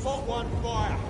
Spot one fire.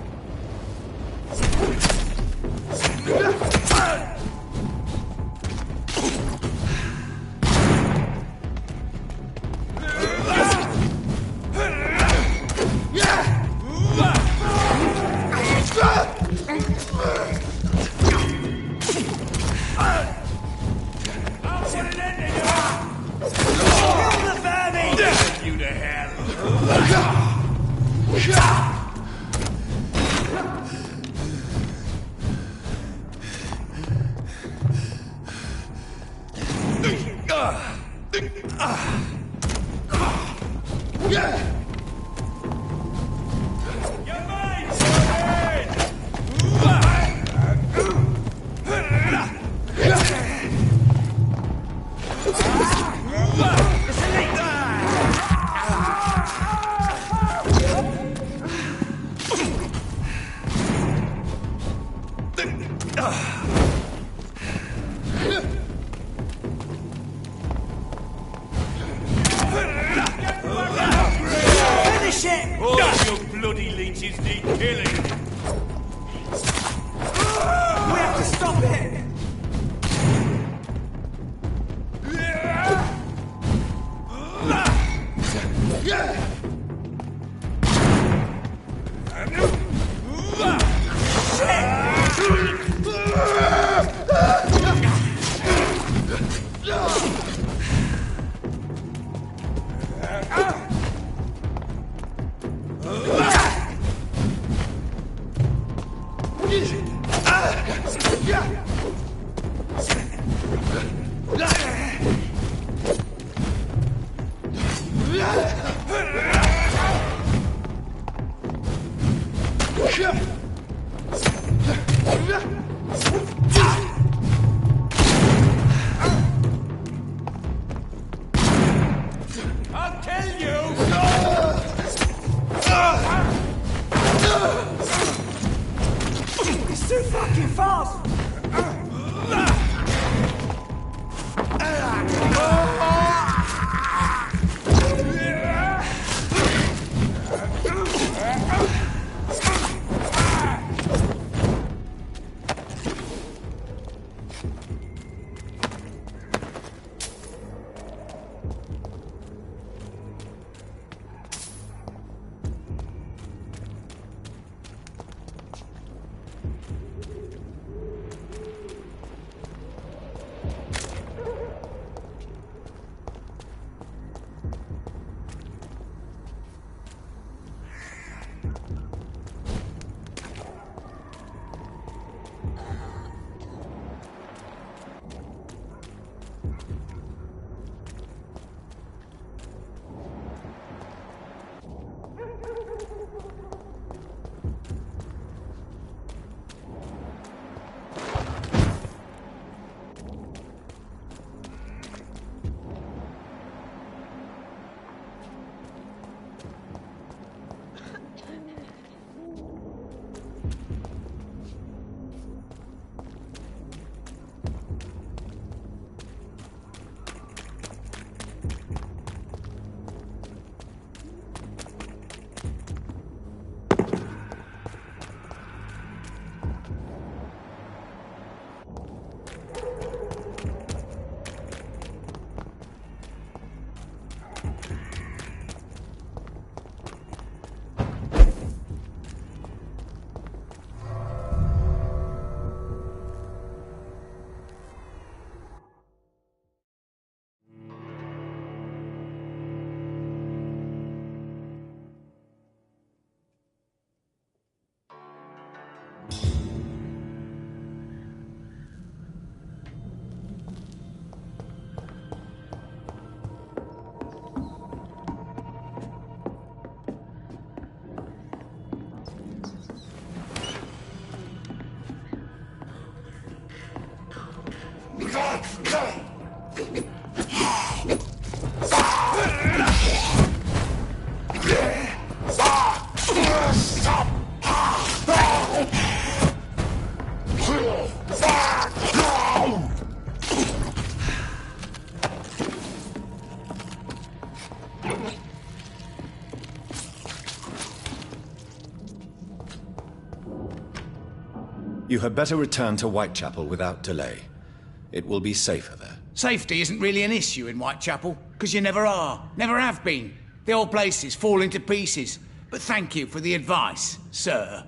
You had better return to Whitechapel without delay. It will be safer there. Safety isn't really an issue in Whitechapel, because you never are. Never have been. The old place is falling to pieces. But thank you for the advice, sir.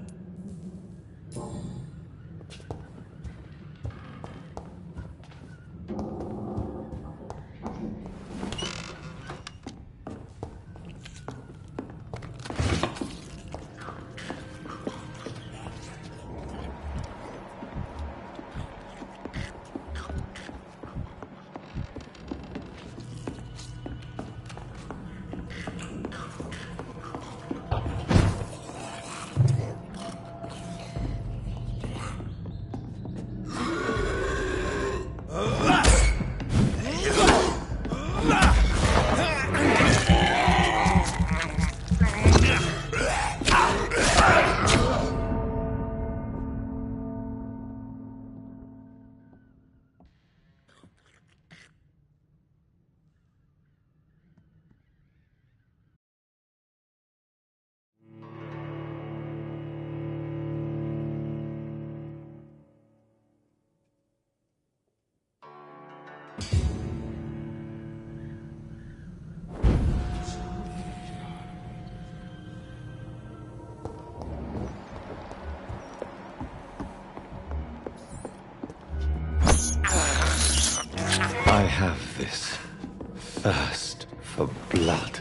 I have this thirst for blood.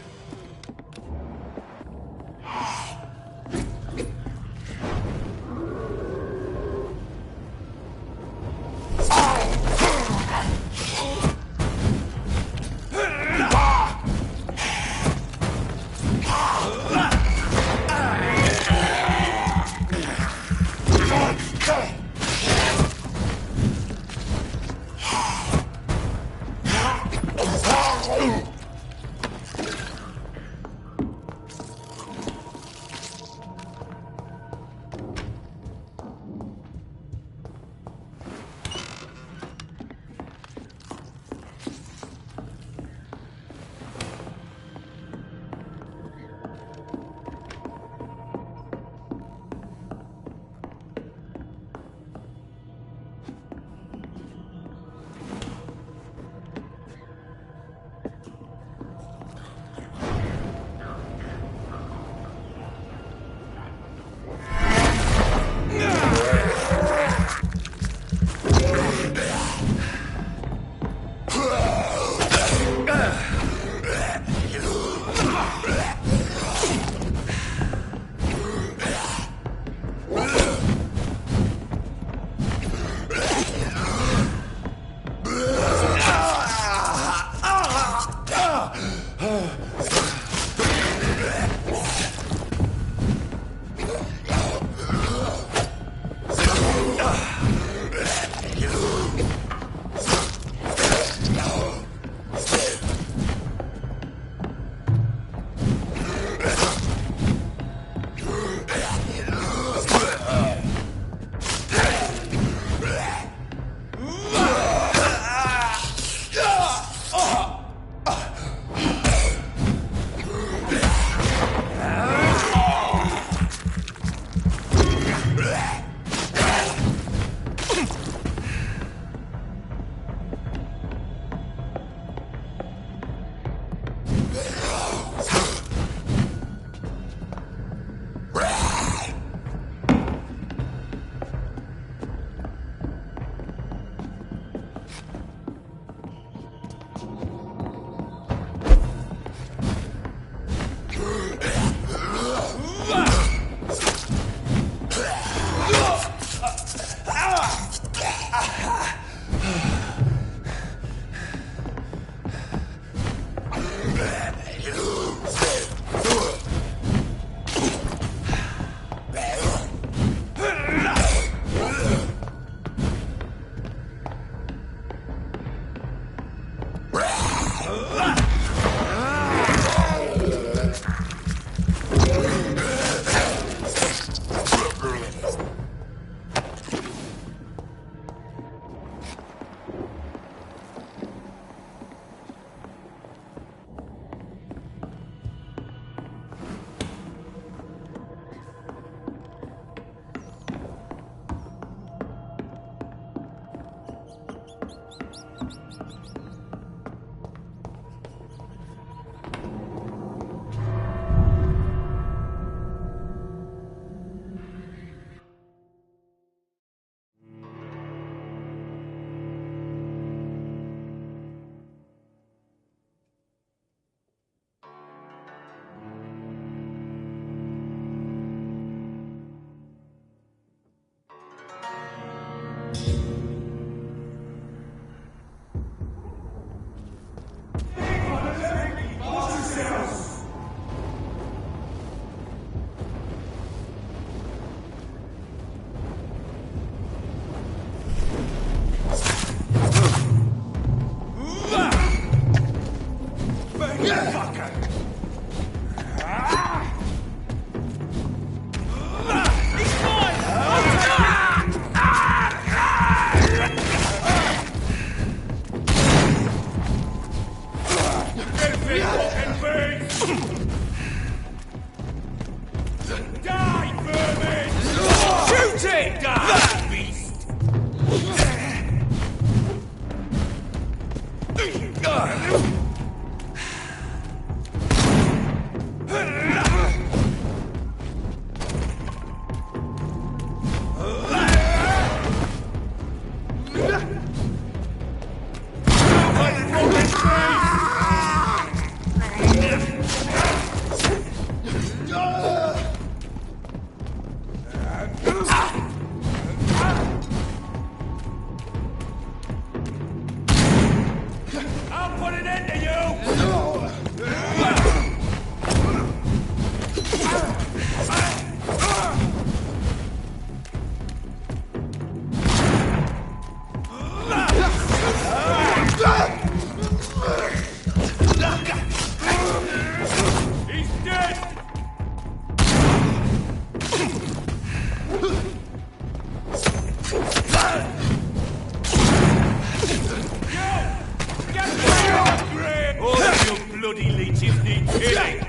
bloodthirsty killing!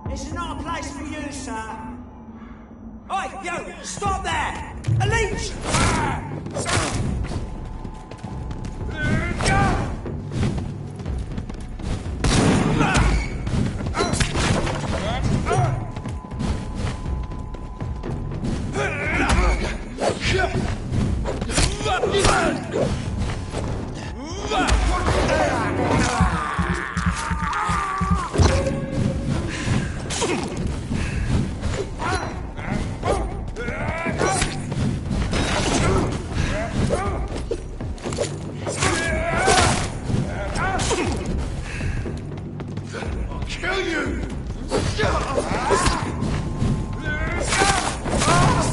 This is not a place for you, sir. Oi, yo, stop there! A leech!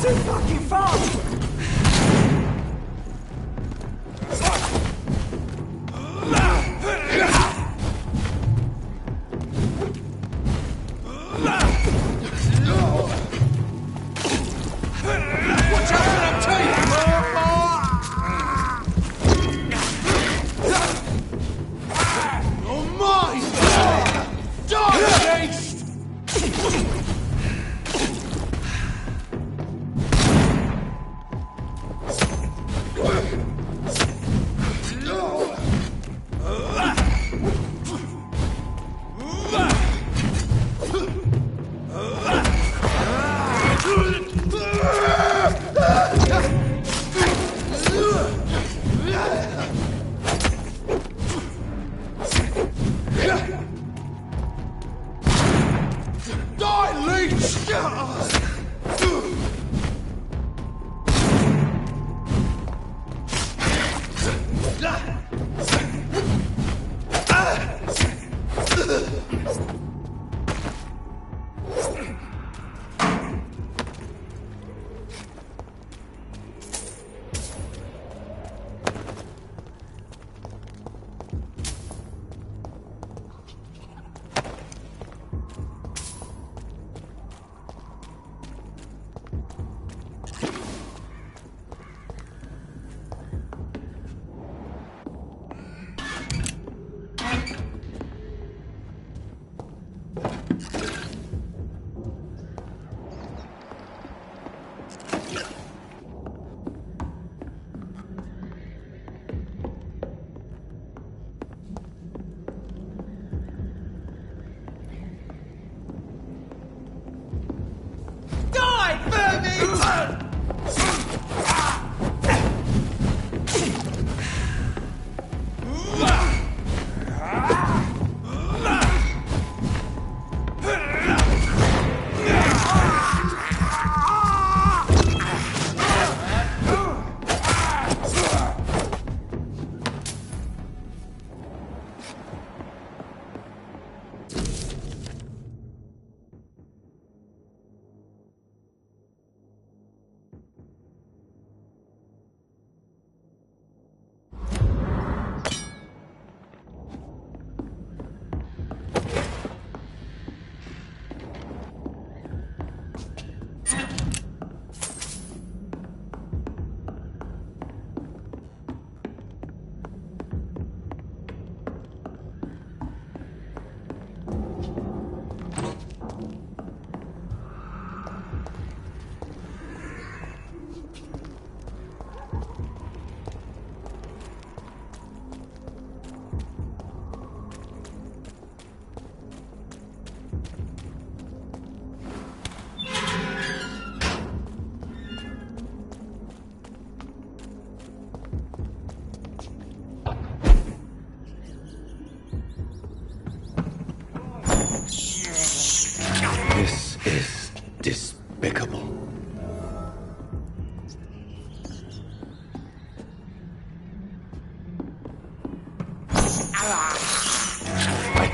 It's too fucking fast!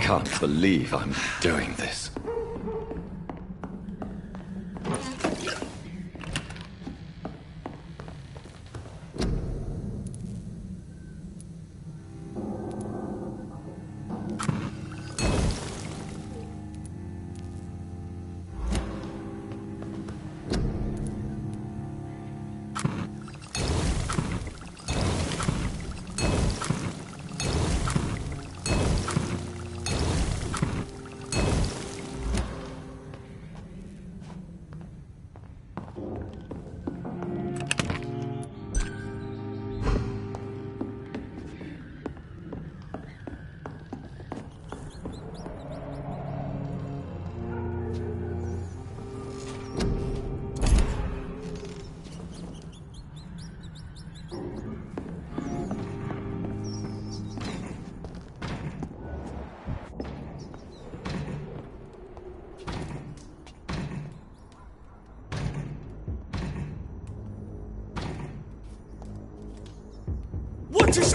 can't believe I'm doing this. What is...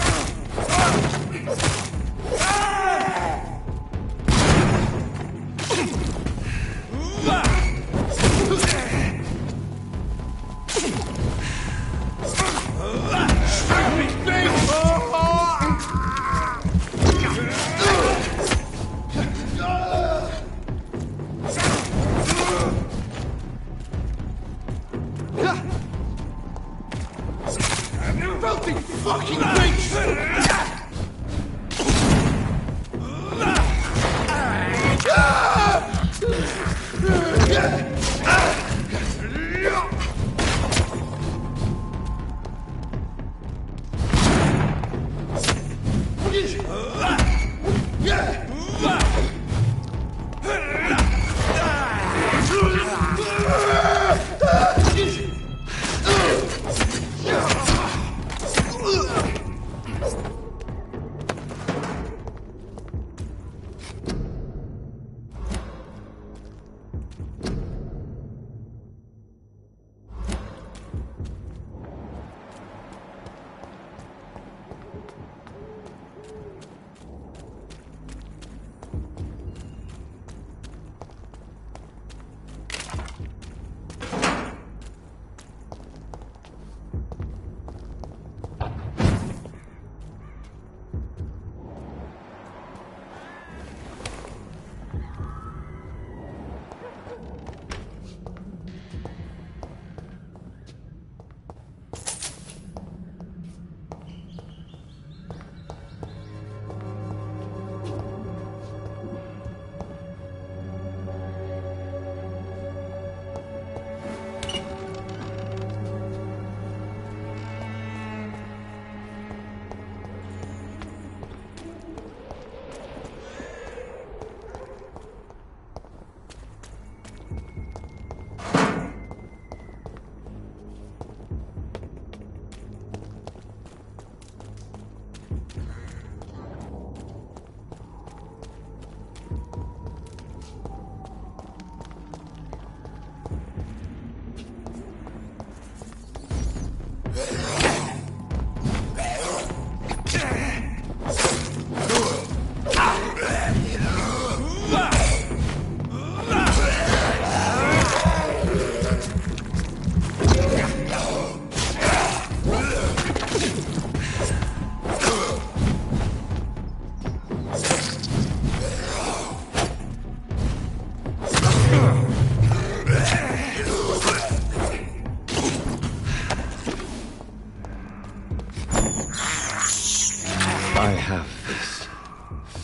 I have this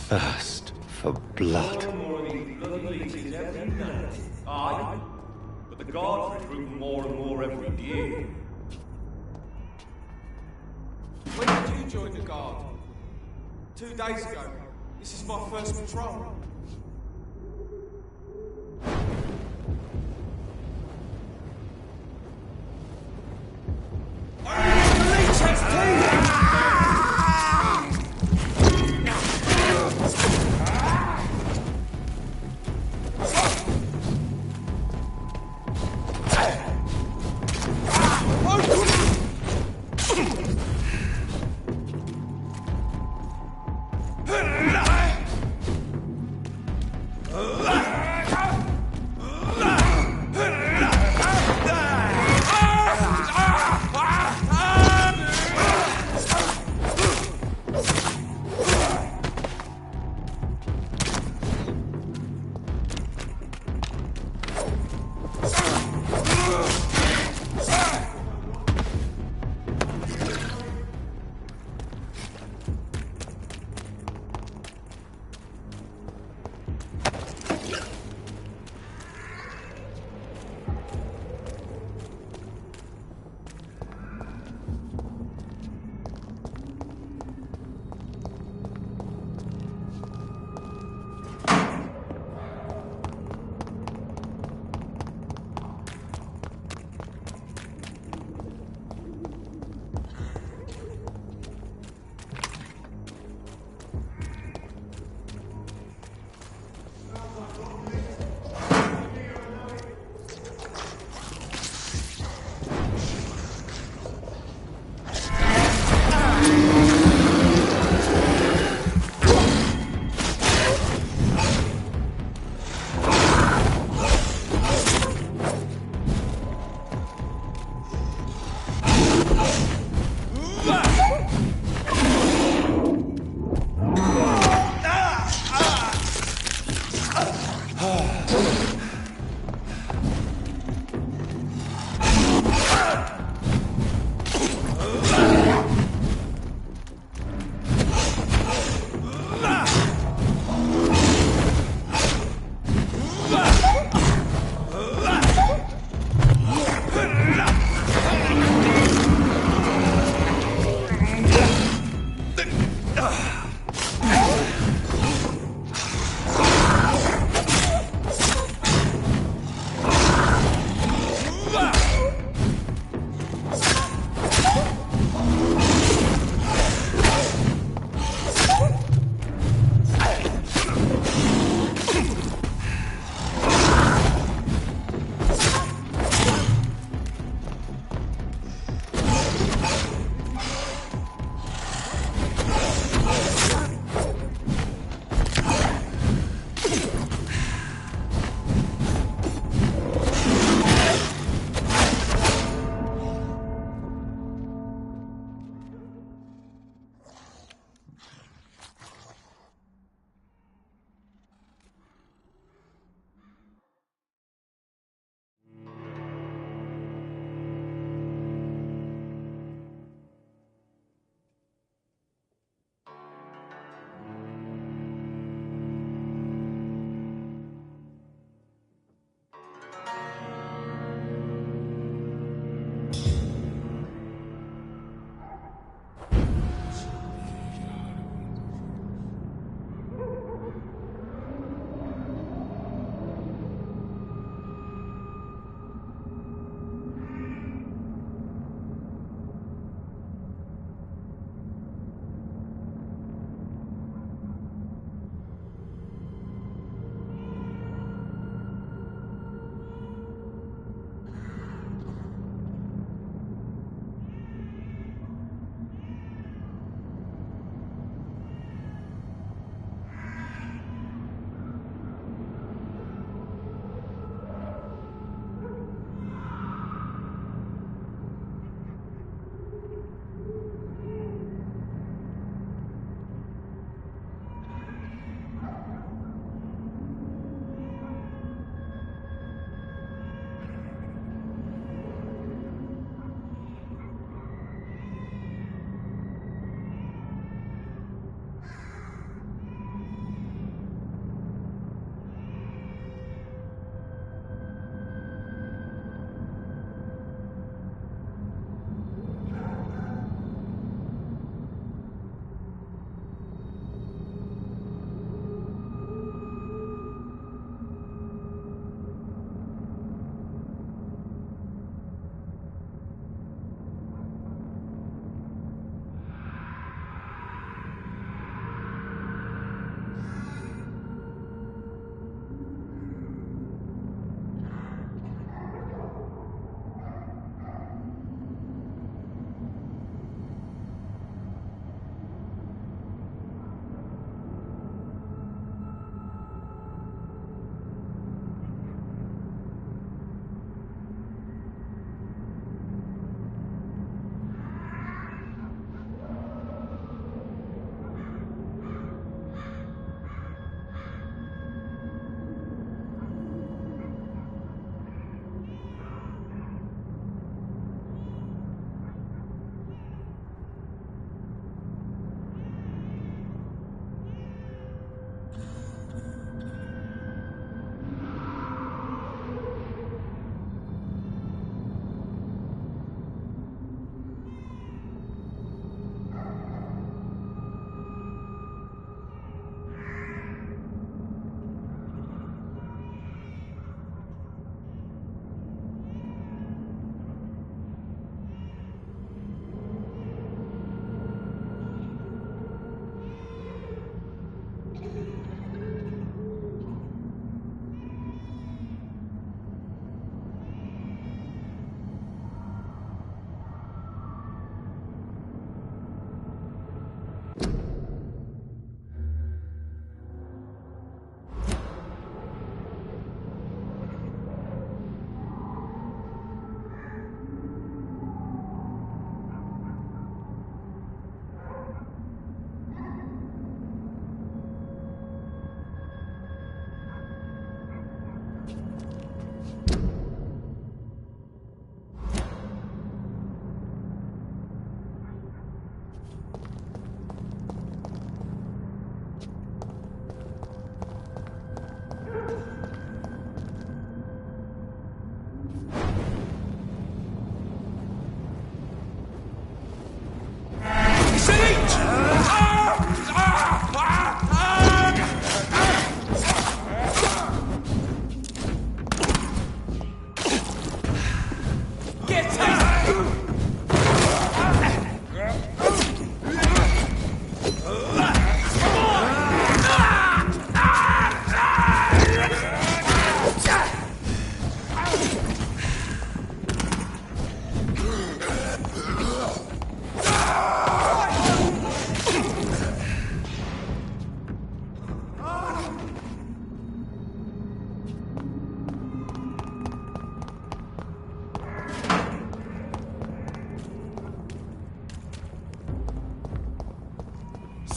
thirst for blood. Aye, but the guards recruit more and more every year. When did you join the guard? 2 days ago. This is my first patrol.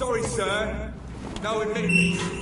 Sorry, sir. No admittance.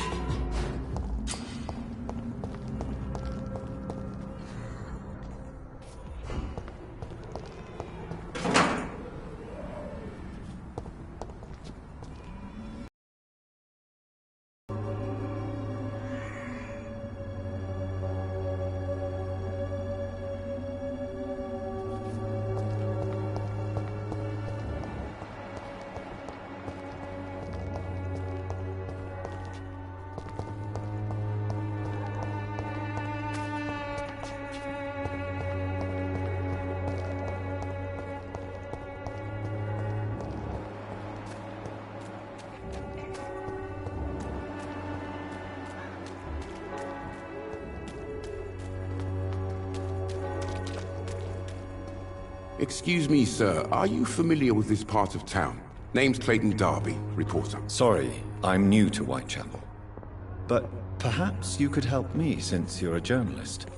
Excuse me, sir. Are you familiar with this part of town? Name's Clayton Darby, reporter. Sorry, I'm new to Whitechapel. But perhaps you could help me since you're a journalist.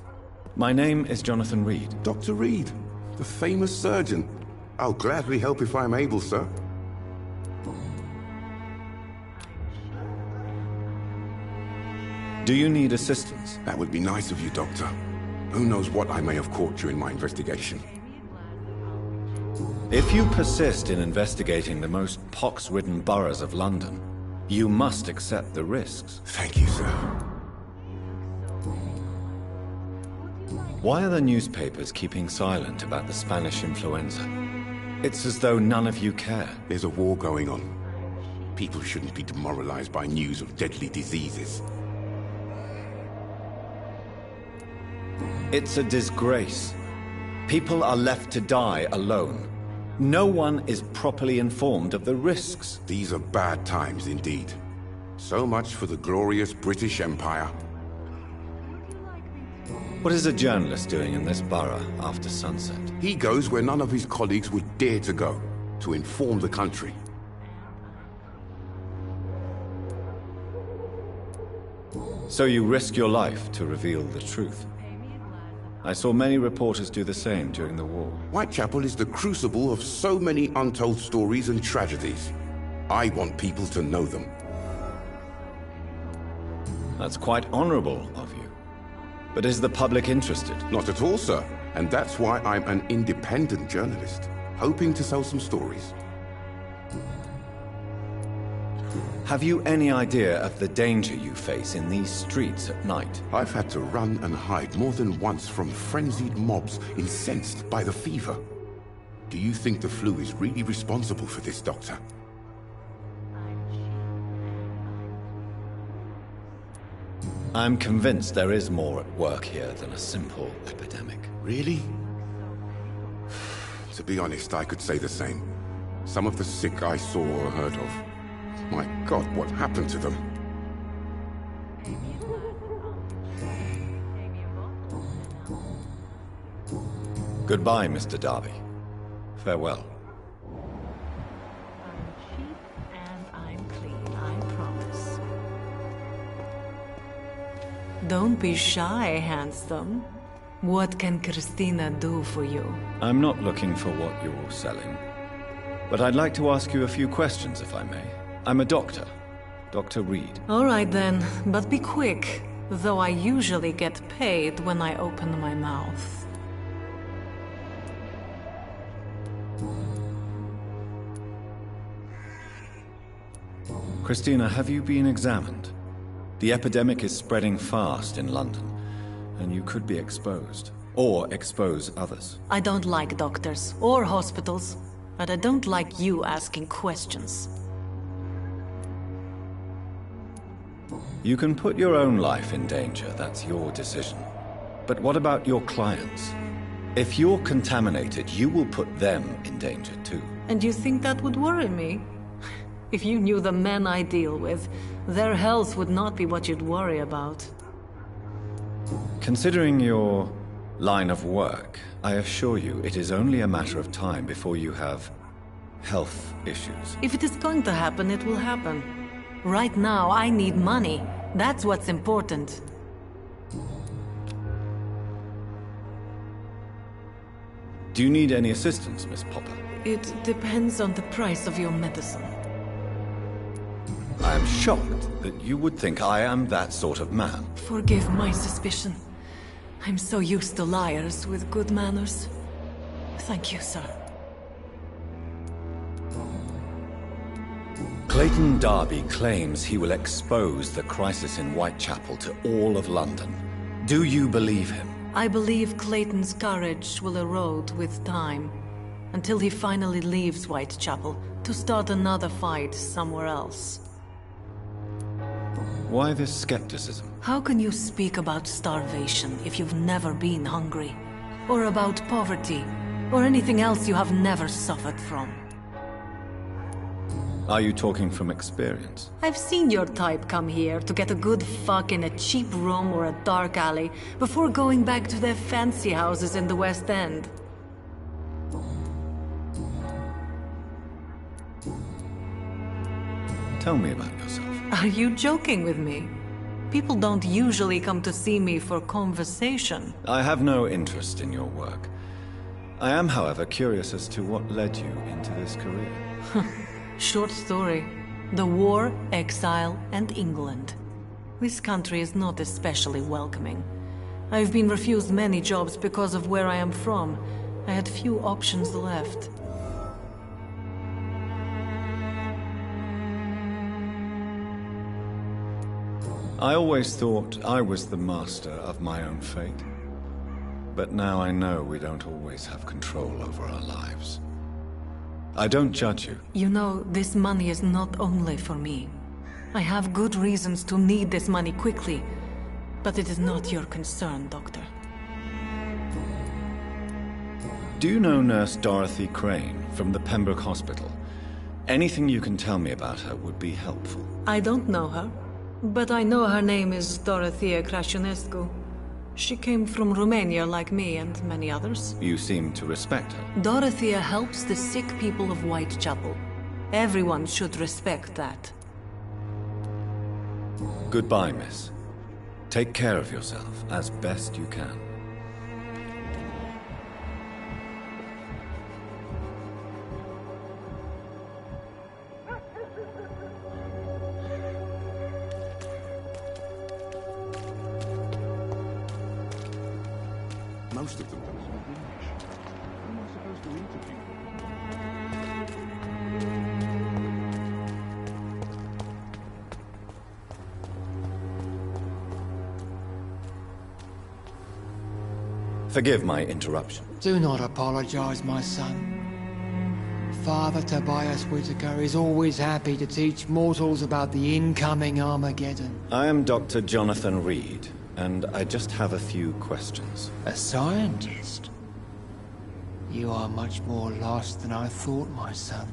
My name is Jonathan Reid. Dr. Reid, the famous surgeon. I'll gladly help if I'm able, sir. Do you need assistance? That would be nice of you, Doctor. Who knows what I may have caught you in my investigation. If you persist in investigating the most pox-ridden boroughs of London, you must accept the risks. Thank you, sir. Why are the newspapers keeping silent about the Spanish influenza? It's as though none of you care. There's a war going on. People shouldn't be demoralized by news of deadly diseases. It's a disgrace. People are left to die alone. No one is properly informed of the risks. These are bad times indeed. So much for the glorious British Empire. What is a journalist doing in this borough after sunset? He goes where none of his colleagues would dare to go, to inform the country. So you risk your life to reveal the truth. I saw many reporters do the same during the war. Whitechapel is the crucible of so many untold stories and tragedies. I want people to know them. That's quite honorable of you. But is the public interested? Not at all, sir. And that's why I'm an independent journalist, hoping to sell some stories. Have you any idea of the danger you face in these streets at night? I've had to run and hide more than once from frenzied mobs incensed by the fever. Do you think the flu is really responsible for this, Doctor? I'm convinced there is more at work here than a simple epidemic. Really? To be honest, I could say the same. Some of the sick I saw or heard of. My God, what happened to them? Goodbye, Mr. Darby. Farewell. I'm cheap and I'm clean, I promise. Don't be shy, handsome. What can Christina do for you? I'm not looking for what you're selling. But I'd like to ask you a few questions, if I may. I'm a doctor. Dr. Reid. All right then, but be quick. Though I usually get paid when I open my mouth. Christina, have you been examined? The epidemic is spreading fast in London, and you could be exposed. Or expose others. I don't like doctors or hospitals, but I don't like you asking questions. You can put your own life in danger, that's your decision. But what about your clients? If you're contaminated, you will put them in danger too. And you think that would worry me? If you knew the men I deal with, their health would not be what you'd worry about. Considering your line of work, I assure you it is only a matter of time before you have health issues. If it is going to happen, it will happen. Right now, I need money. That's what's important. Do you need any assistance, Miss Popper? It depends on the price of your medicine. I am shocked that you would think I am that sort of man. Forgive my suspicion. I'm so used to liars with good manners. Thank you, sir. Clayton Darby claims he will expose the crisis in Whitechapel to all of London. Do you believe him? I believe Clayton's courage will erode with time, until he finally leaves Whitechapel to start another fight somewhere else. Why this skepticism? How can you speak about starvation if you've never been hungry? Or about poverty? Or anything else you have never suffered from? Are you talking from experience? I've seen your type come here to get a good fuck in a cheap room or a dark alley before going back to their fancy houses in the West End. Tell me about yourself. Are you joking with me? People don't usually come to see me for conversation. I have no interest in your work. I am, however, curious as to what led you into this career. Short story. The war, exile, and England. This country is not especially welcoming. I've been refused many jobs because of where I am from. I had few options left. I always thought I was the master of my own fate. But now I know we don't always have control over our lives. I don't judge you. You know, this money is not only for me. I have good reasons to need this money quickly, but it is not your concern, Doctor. Do you know Nurse Dorothy Crane from the Pembroke Hospital? Anything you can tell me about her would be helpful. I don't know her, but I know her name is Dorothea Crăciunescu. She came from Romania like me and many others. You seem to respect her. Dorothea helps the sick people of Whitechapel. Everyone should respect that. Goodbye, miss. Take care of yourself as best you can. Most of them don't speak English. Who am I supposed to interview? Forgive my interruption. Do not apologize, my son. Father Tobias Whitaker is always happy to teach mortals about the incoming Armageddon. I am Dr. Jonathan Reid, and I just have a few questions. A scientist? You are much more lost than I thought, my son.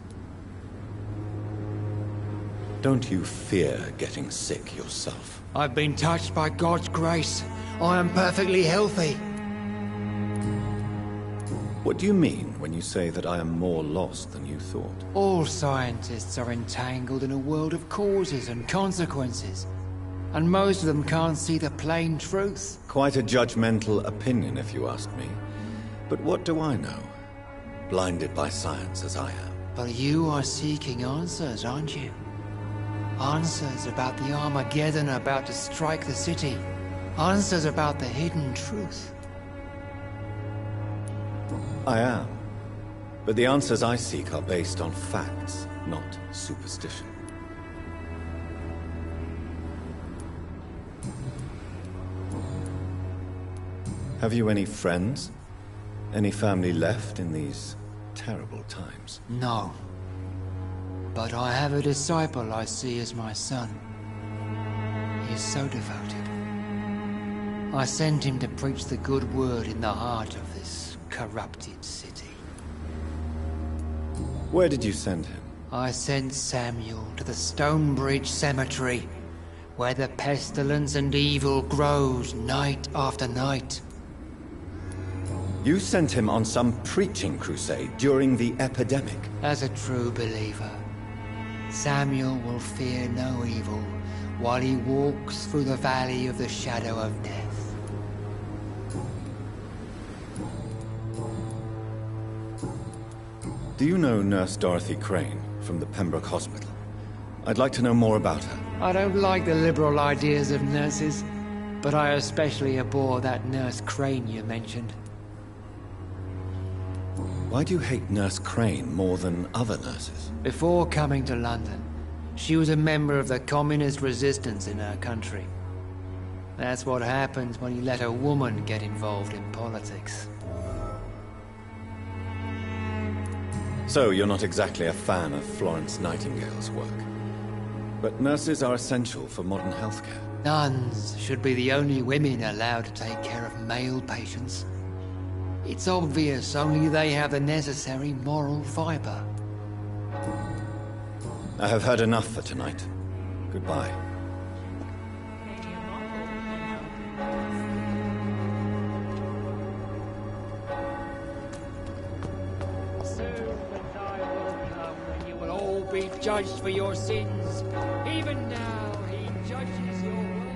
Don't you fear getting sick yourself? I've been touched by God's grace. I am perfectly healthy. What do you mean when you say that I am more lost than you thought? All scientists are entangled in a world of causes and consequences. And most of them can't see the plain truth. Quite a judgmental opinion, if you ask me. But what do I know? Blinded by science as I am. But you are seeking answers, aren't you? Answers about the Armageddon about to strike the city. Answers about the hidden truth. I am. But the answers I seek are based on facts, not superstition. Have you any friends? Any family left in these terrible times? No. But I have a disciple I see as my son. He is so devoted. I sent him to preach the good word in the heart of this corrupted city. Where did you send him? I sent Samuel to the Stonebridge Cemetery, where the pestilence and evil grows night after night. You sent him on some preaching crusade during the epidemic. As a true believer, Samuel will fear no evil while he walks through the valley of the shadow of death. Do you know Nurse Dorothy Crane from the Pembroke Hospital? I'd like to know more about her. I don't like the liberal ideas of nurses, but I especially abhor that Nurse Crane you mentioned. Why do you hate Nurse Crane more than other nurses? Before coming to London, she was a member of the communist resistance in her country. That's what happens when you let a woman get involved in politics. So you're not exactly a fan of Florence Nightingale's work. But nurses are essential for modern healthcare. Nuns should be the only women allowed to take care of male patients. It's obvious only they have the necessary moral fiber. I have heard enough for tonight. Goodbye. Soon the time will come when you will all be judged for your sins. Even now, he judges your way.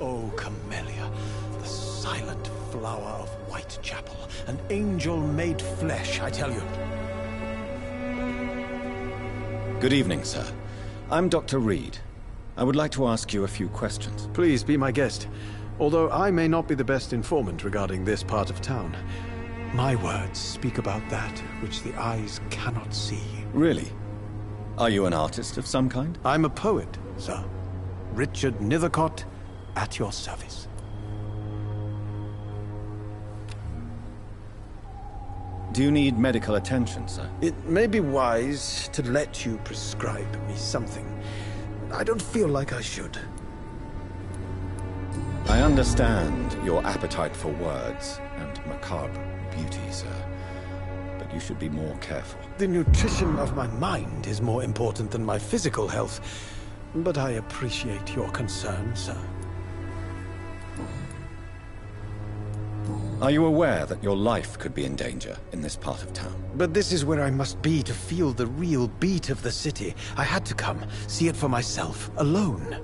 Oh, Camellia, the silent flower of Whitechapel, an angel made flesh, I tell you. Good evening, sir. I'm Dr. Reid. I would like to ask you a few questions. Please be my guest. Although I may not be the best informant regarding this part of town, my words speak about that which the eyes cannot see. Really? Are you an artist of some kind? I'm a poet, sir. Richard Nethercott, at your service. Do you need medical attention, sir? It may be wise to let you prescribe me something. I don't feel like I should. I understand your appetite for words and macabre beauty, sir. But you should be more careful. The nutrition of my mind is more important than my physical health. But I appreciate your concern, sir. Are you aware that your life could be in danger in this part of town? But this is where I must be to feel the real beat of the city. I had to come, see it for myself, alone.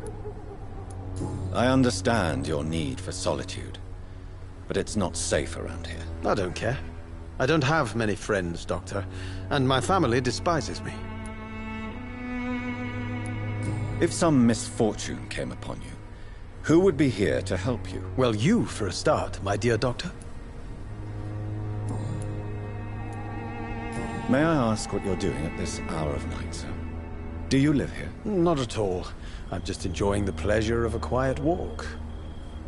I understand your need for solitude, but it's not safe around here. I don't care. I don't have many friends, Doctor, and my family despises me. If some misfortune came upon you, who would be here to help you? Well, you for a start, my dear doctor. May I ask what you're doing at this hour of night, sir? Do you live here? Not at all. I'm just enjoying the pleasure of a quiet walk.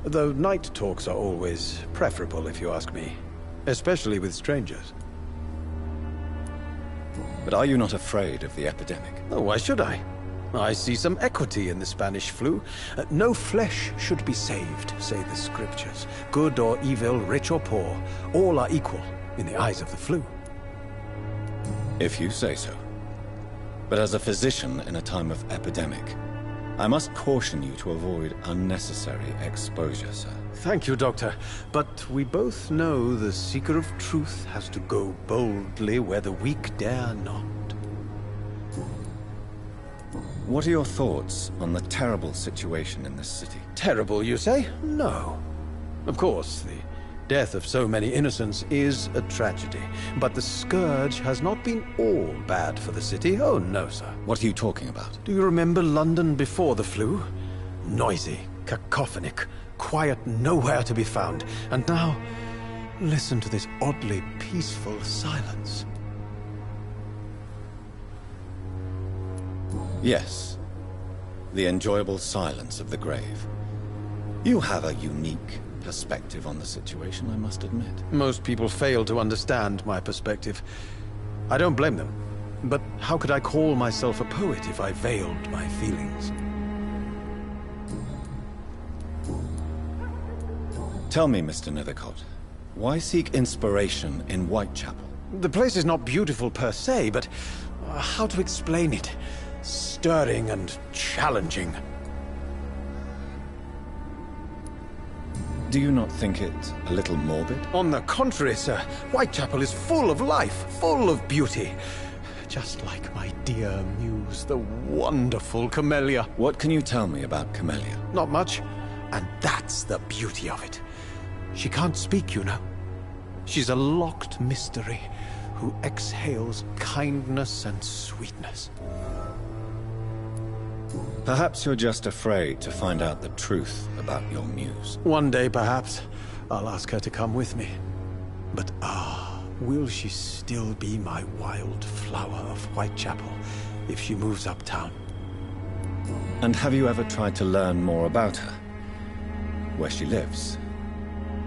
Though night talks are always preferable, if you ask me. Especially with strangers. But are you not afraid of the epidemic? Oh, why should I? I see some equity in the Spanish flu. No flesh should be saved, say the scriptures. Good or evil, rich or poor, all are equal in the eyes of the flu. If you say so. But as a physician in a time of epidemic, I must caution you to avoid unnecessary exposure, sir. Thank you, Doctor. But we both know the seeker of truth has to go boldly where the weak dare not. What are your thoughts on the terrible situation in this city? Terrible, you say? No. Of course, the death of so many innocents is a tragedy. But the scourge has not been all bad for the city. Oh, no, sir. What are you talking about? Do you remember London before the flu? Noisy, cacophonic, quiet nowhere to be found. And now, listen to this oddly peaceful silence. Yes. The enjoyable silence of the grave. You have a unique perspective on the situation, I must admit. Most people fail to understand my perspective. I don't blame them. But how could I call myself a poet if I veiled my feelings? Tell me, Mr. Nethercott, why seek inspiration in Whitechapel? The place is not beautiful per se, but how to explain it? Stirring and challenging. Do you not think it a little morbid? On the contrary, sir. Whitechapel is full of life, full of beauty. Just like my dear muse, the wonderful Camellia. What can you tell me about Camellia? Not much. And that's the beauty of it. She can't speak, you know. She's a locked mystery who exhales kindness and sweetness. Perhaps you're just afraid to find out the truth about your muse. One day, perhaps, I'll ask her to come with me. But will she still be my wild flower of Whitechapel if she moves uptown? And have you ever tried to learn more about her? Where she lives?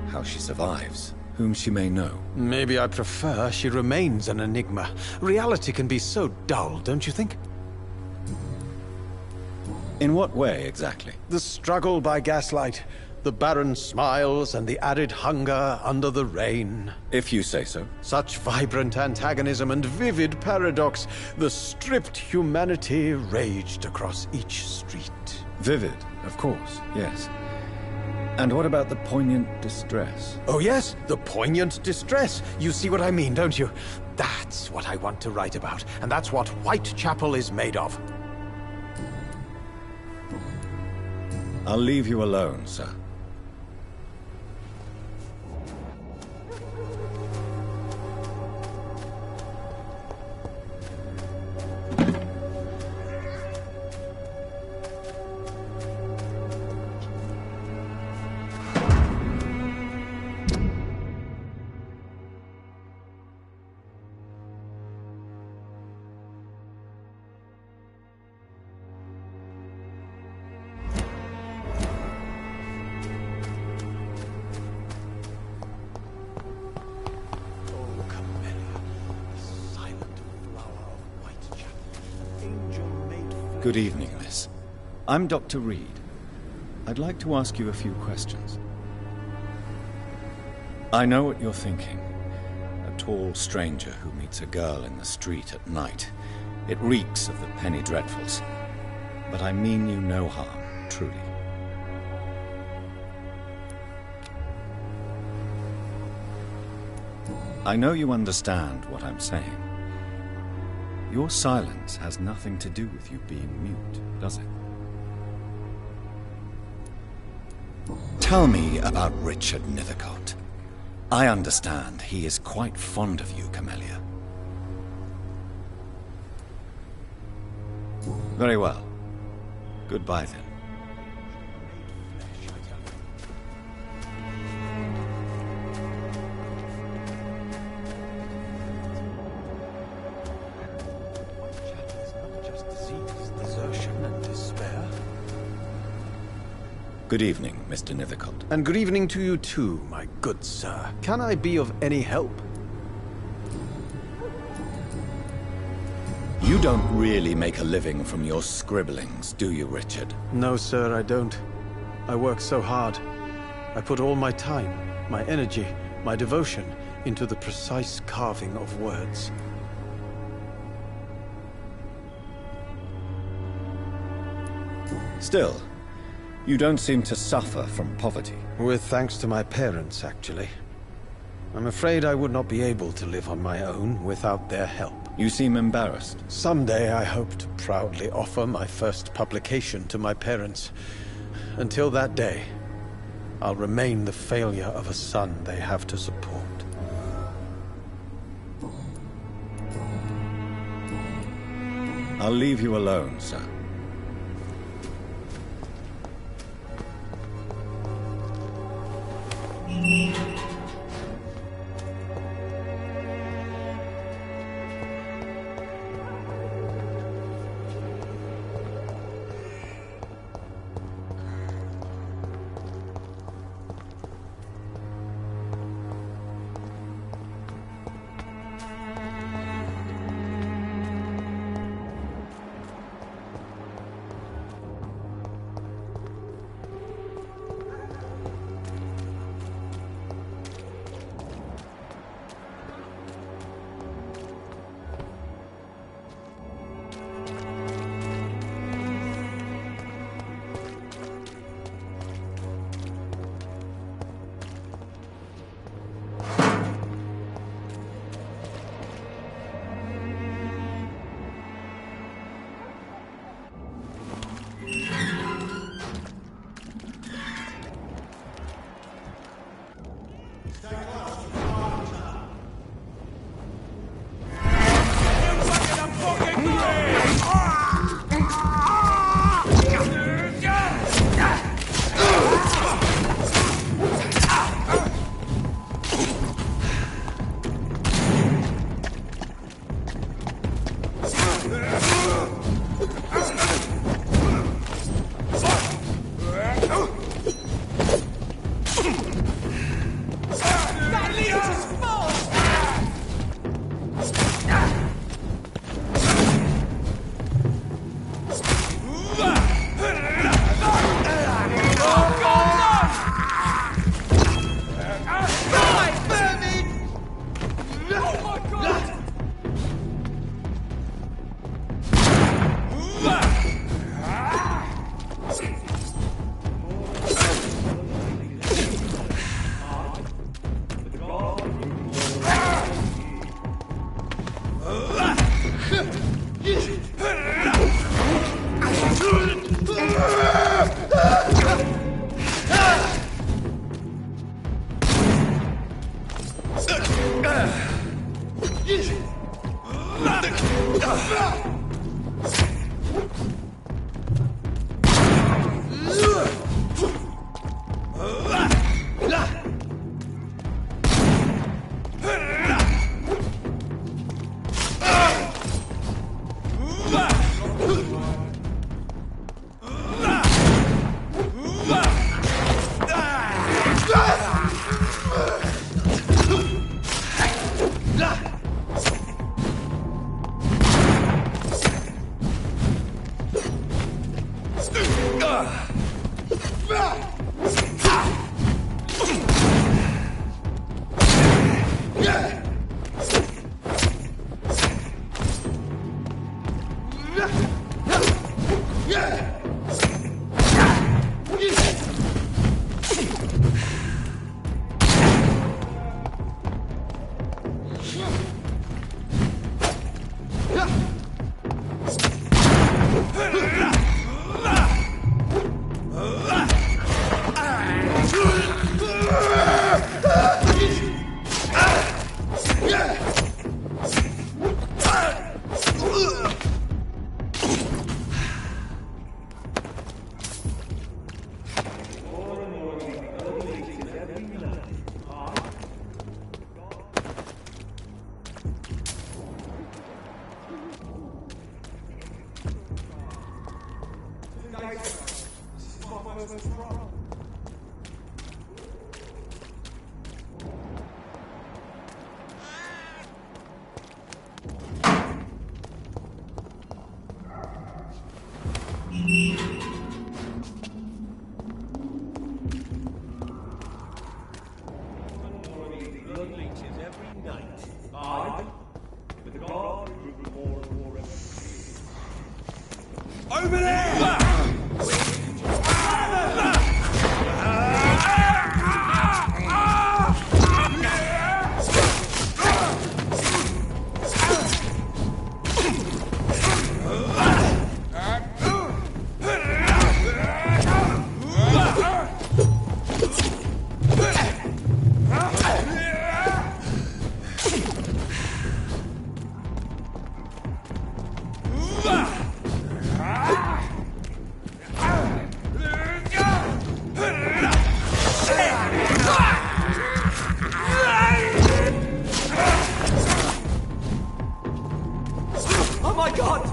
How she survives? Whom she may know? Maybe I prefer she remains an enigma. Reality can be so dull, don't you think? In what way, exactly? The struggle by gaslight, the barren smiles, and the added hunger under the rain. If you say so. Such vibrant antagonism and vivid paradox. The stripped humanity raged across each street. Vivid, of course, yes. And what about the poignant distress? Oh yes, the poignant distress. You see what I mean, don't you? That's what I want to write about, and that's what Whitechapel is made of. I'll leave you alone, sir. Good evening, miss. I'm Dr. Reid. I'd like to ask you a few questions. I know what you're thinking. A tall stranger who meets a girl in the street at night. It reeks of the penny dreadfuls. But I mean you no harm, truly. I know you understand what I'm saying. Your silence has nothing to do with you being mute, does it? Tell me about Richard Nethercott. I understand he is quite fond of you, Camellia. Very well. Goodbye then. Good evening, Mr. Nithicott. And good evening to you too, my good sir. Can I be of any help? You don't really make a living from your scribblings, do you, Richard? No, sir, I don't. I work so hard. I put all my time, my energy, my devotion into the precise carving of words. Still, you don't seem to suffer from poverty. With thanks to my parents, actually. I'm afraid I would not be able to live on my own without their help. You seem embarrassed. Someday I hope to proudly offer my first publication to my parents. Until that day, I'll remain the failure of a son they have to support. I'll leave you alone, sir. first trial. Over there! Oh my god!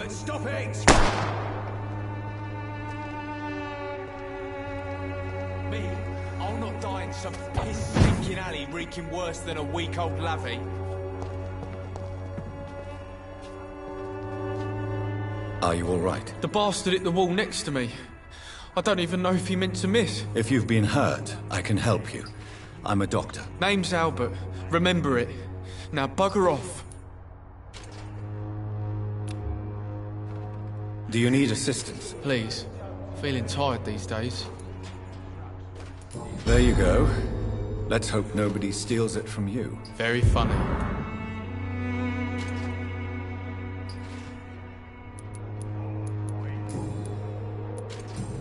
Stop it! Me? I'll not die in some piss-stinking alley reeking worse than a week-old lavvy. Are you all right? The bastard hit the wall next to me. I don't even know if he meant to miss. If you've been hurt, I can help you. I'm a doctor. Name's Albert. Remember it. Now bugger off. Do you need assistance? Please. Feeling tired these days. There you go. Let's hope nobody steals it from you. Very funny.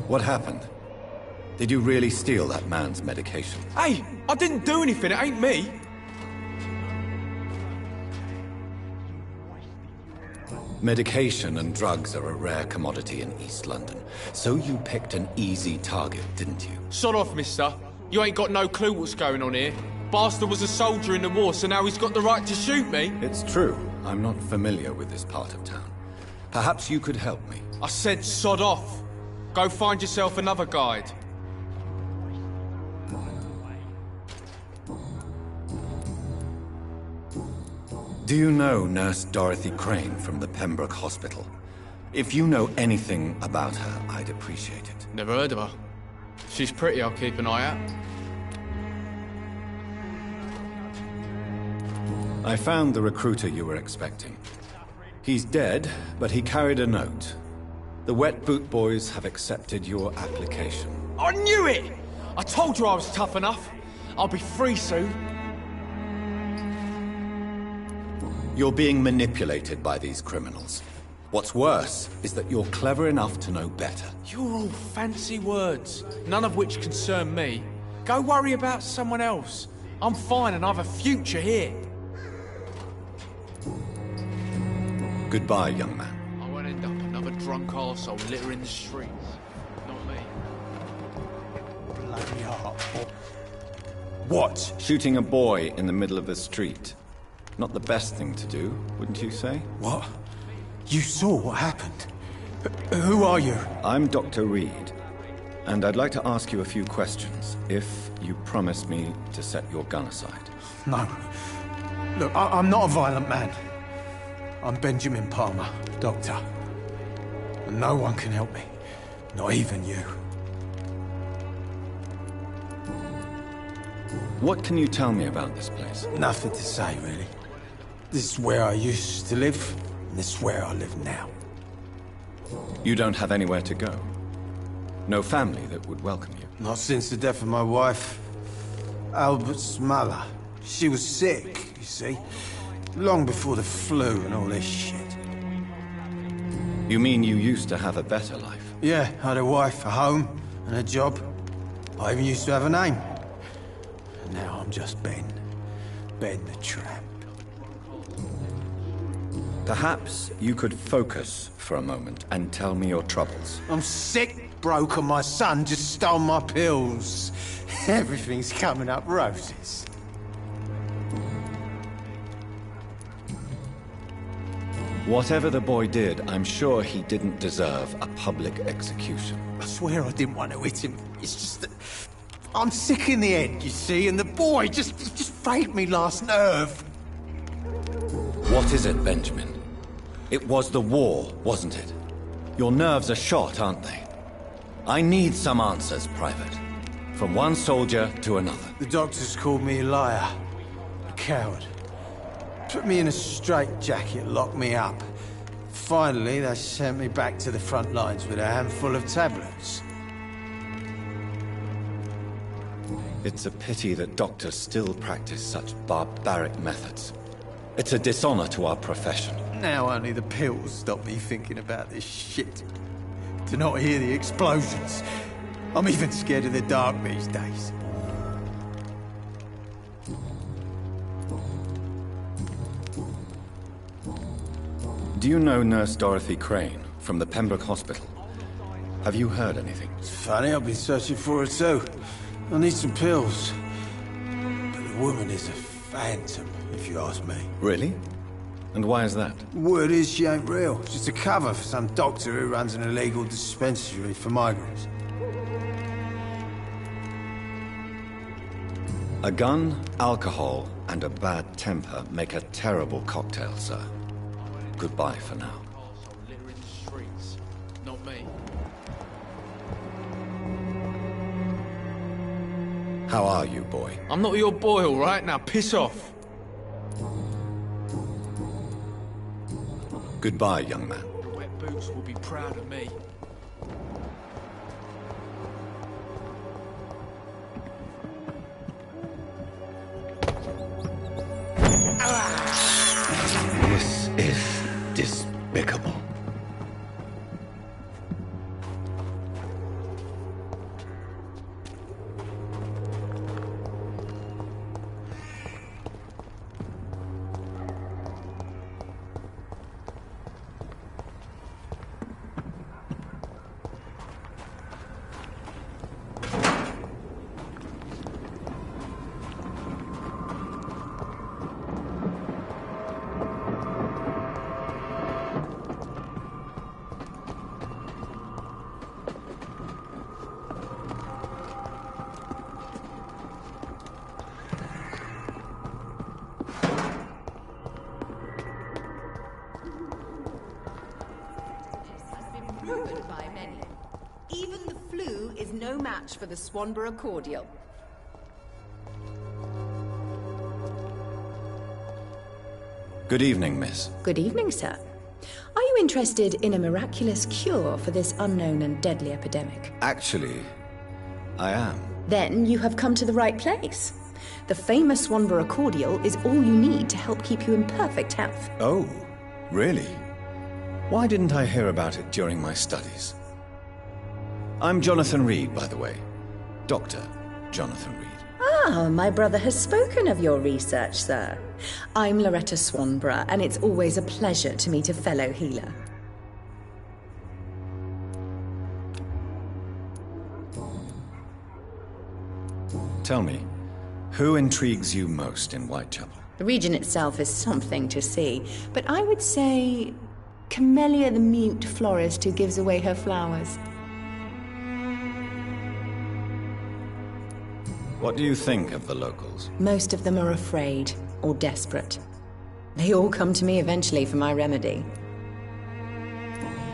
What happened? Did you really steal that man's medication? Hey! I didn't do anything, it ain't me! Medication and drugs are a rare commodity in East London, so you picked an easy target, didn't you? Sod off, mister. You ain't got no clue what's going on here. Bastard was a soldier in the war, so now he's got the right to shoot me. It's true. I'm not familiar with this part of town. Perhaps you could help me. I said sod off. Go find yourself another guide. Do you know Nurse Dorothy Crane from the Pembroke Hospital? If you know anything about her, I'd appreciate it. Never heard of her. If she's pretty, I'll keep an eye out. I found the recruiter you were expecting. He's dead, but he carried a note. The Wet Boot Boys have accepted your application. I knew it! I told you I was tough enough. I'll be free soon. You're being manipulated by these criminals. What's worse is that you're clever enough to know better. You're all fancy words, none of which concern me. Go worry about someone else. I'm fine and I've a future here. Goodbye, young man. I won't end up another drunk arsehole littering the streets. Not me. Bloody hell. What? Shooting a boy in the middle of the street. Not the best thing to do, wouldn't you say? What? You saw what happened? Who are you? I'm Dr. Reid, and I'd like to ask you a few questions, if you promise me to set your gun aside. No. Look, I'm not a violent man. I'm Benjamin Palmer, doctor. And no one can help me. Not even you. What can you tell me about this place? Nothing to say, really. This is where I used to live, and this is where I live now. You don't have anywhere to go? No family that would welcome you? Not since the death of my wife, Albert's mother. She was sick, you see. Long before the flu and all this shit. You mean you used to have a better life? Yeah, I had a wife, a home, and a job. I even used to have a name. And now I'm just Ben. Ben the Tramp. Perhaps you could focus for a moment and tell me your troubles. I'm sick, broke, and my son just stole my pills. Everything's coming up roses. Whatever the boy did, I'm sure he didn't deserve a public execution. I swear I didn't want to hit him. It's just that I'm sick in the head, you see, and the boy just frayed me last nerve. What is it, Benjamin? It was the war, wasn't it? Your nerves are shot, aren't they? I need some answers, Private. From one soldier to another. The doctors called me a liar. A coward. Put me in a straitjacket, locked me up. Finally, they sent me back to the front lines with a handful of tablets. It's a pity that doctors still practice such barbaric methods. It's a dishonor to our profession. Now only the pills stop me thinking about this shit. To not hear the explosions. I'm even scared of the dark these days. Do you know Nurse Dorothy Crane from the Pembroke Hospital? Have you heard anything? It's funny, I've been searching for her too. I need some pills. But the woman is a phantom, if you ask me. Really? And why is that? Word is she ain't real. Just a cover for some doctor who runs an illegal dispensary for migrants. A gun, alcohol, and a bad temper make a terrible cocktail, sir. Goodbye for now. Littering the streets, not me. How are you, boy? I'm not your boy, all right? Now piss off. Goodbye, young man. The Wet Boots will be proud of me. This is despicable. proven by many. Even the flu is no match for the Swanborough cordial. Good evening, miss. Good evening, sir. Are you interested in a miraculous cure for this unknown and deadly epidemic? Actually, I am. Then you have come to the right place. The famous Swanborough cordial is all you need to help keep you in perfect health. Oh, really? Why didn't I hear about it during my studies? I'm Jonathan Reid, by the way. Dr. Jonathan Reid. Ah, my brother has spoken of your research, sir. I'm Loretta Swanborough, and it's always a pleasure to meet a fellow healer. Tell me, who intrigues you most in Whitechapel? The region itself is something to see, but I would say Camellia the mute florist who gives away her flowers. What do you think of the locals? Most of them are afraid or desperate. They all come to me eventually for my remedy.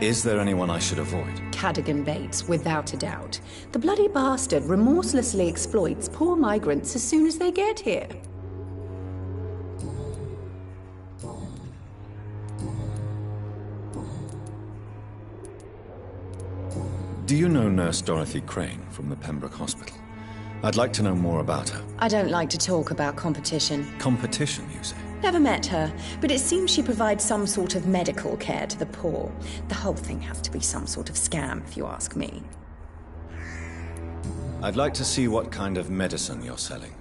Is there anyone I should avoid? Cadogan Bates, without a doubt. The bloody bastard remorselessly exploits poor migrants as soon as they get here. Do you know Nurse Dorothy Crane from the Pembroke Hospital? I'd like to know more about her. I don't like to talk about competition. Competition, you say? Never met her, but it seems she provides some sort of medical care to the poor. The whole thing has to be some sort of scam, if you ask me. I'd like to see what kind of medicine you're selling.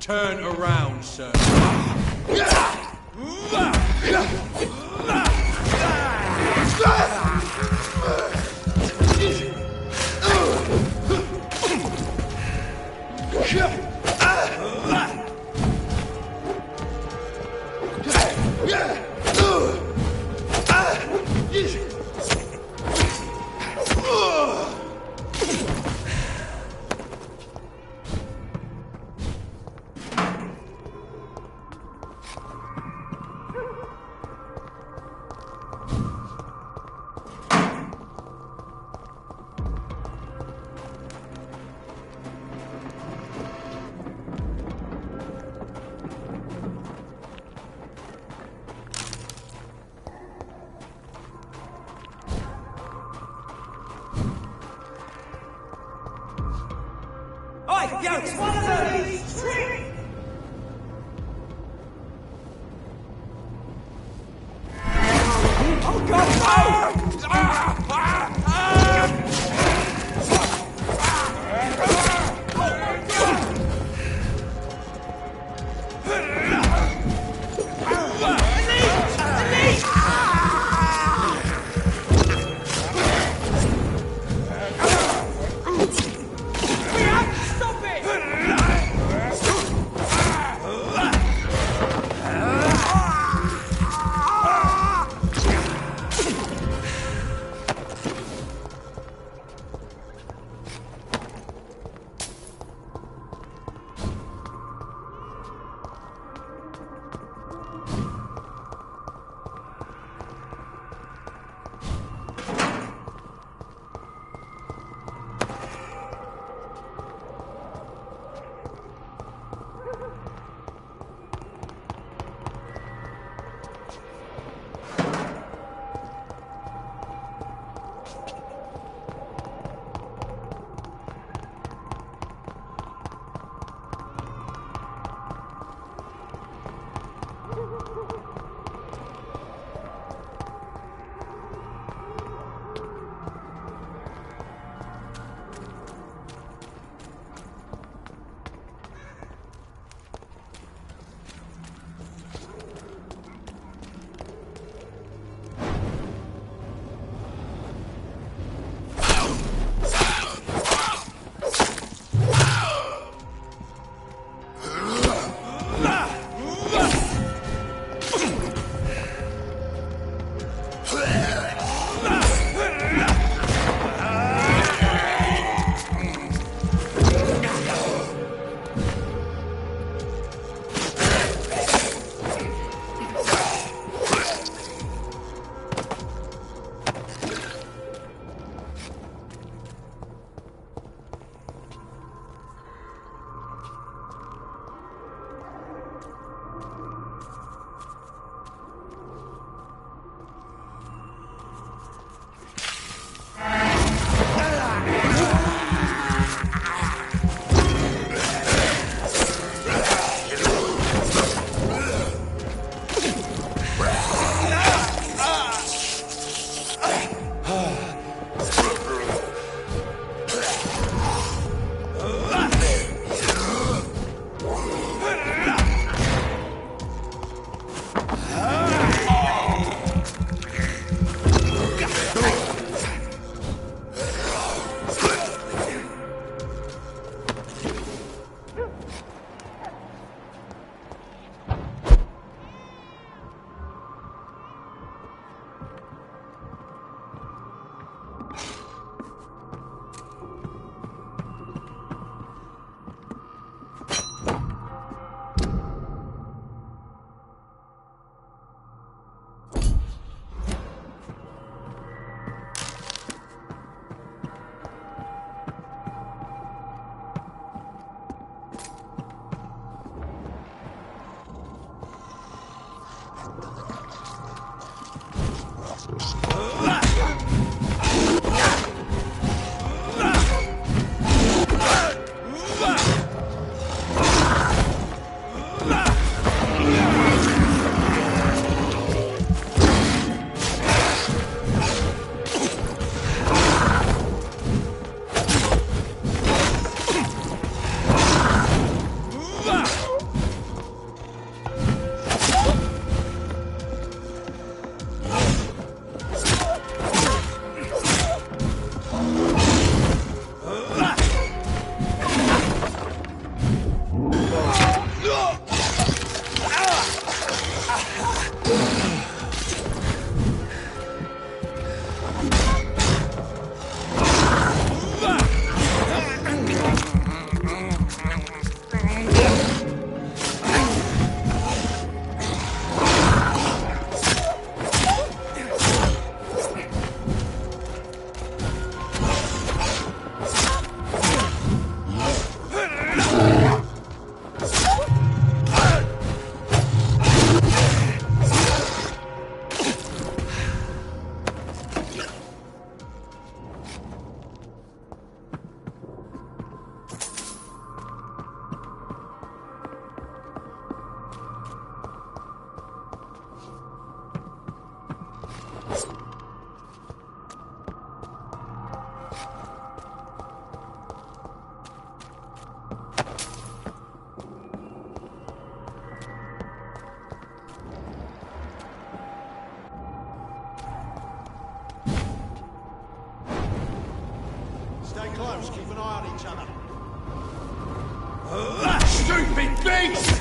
Turn around, sir. Oi, yo, it's one of these! Oh God, no! bloody beast!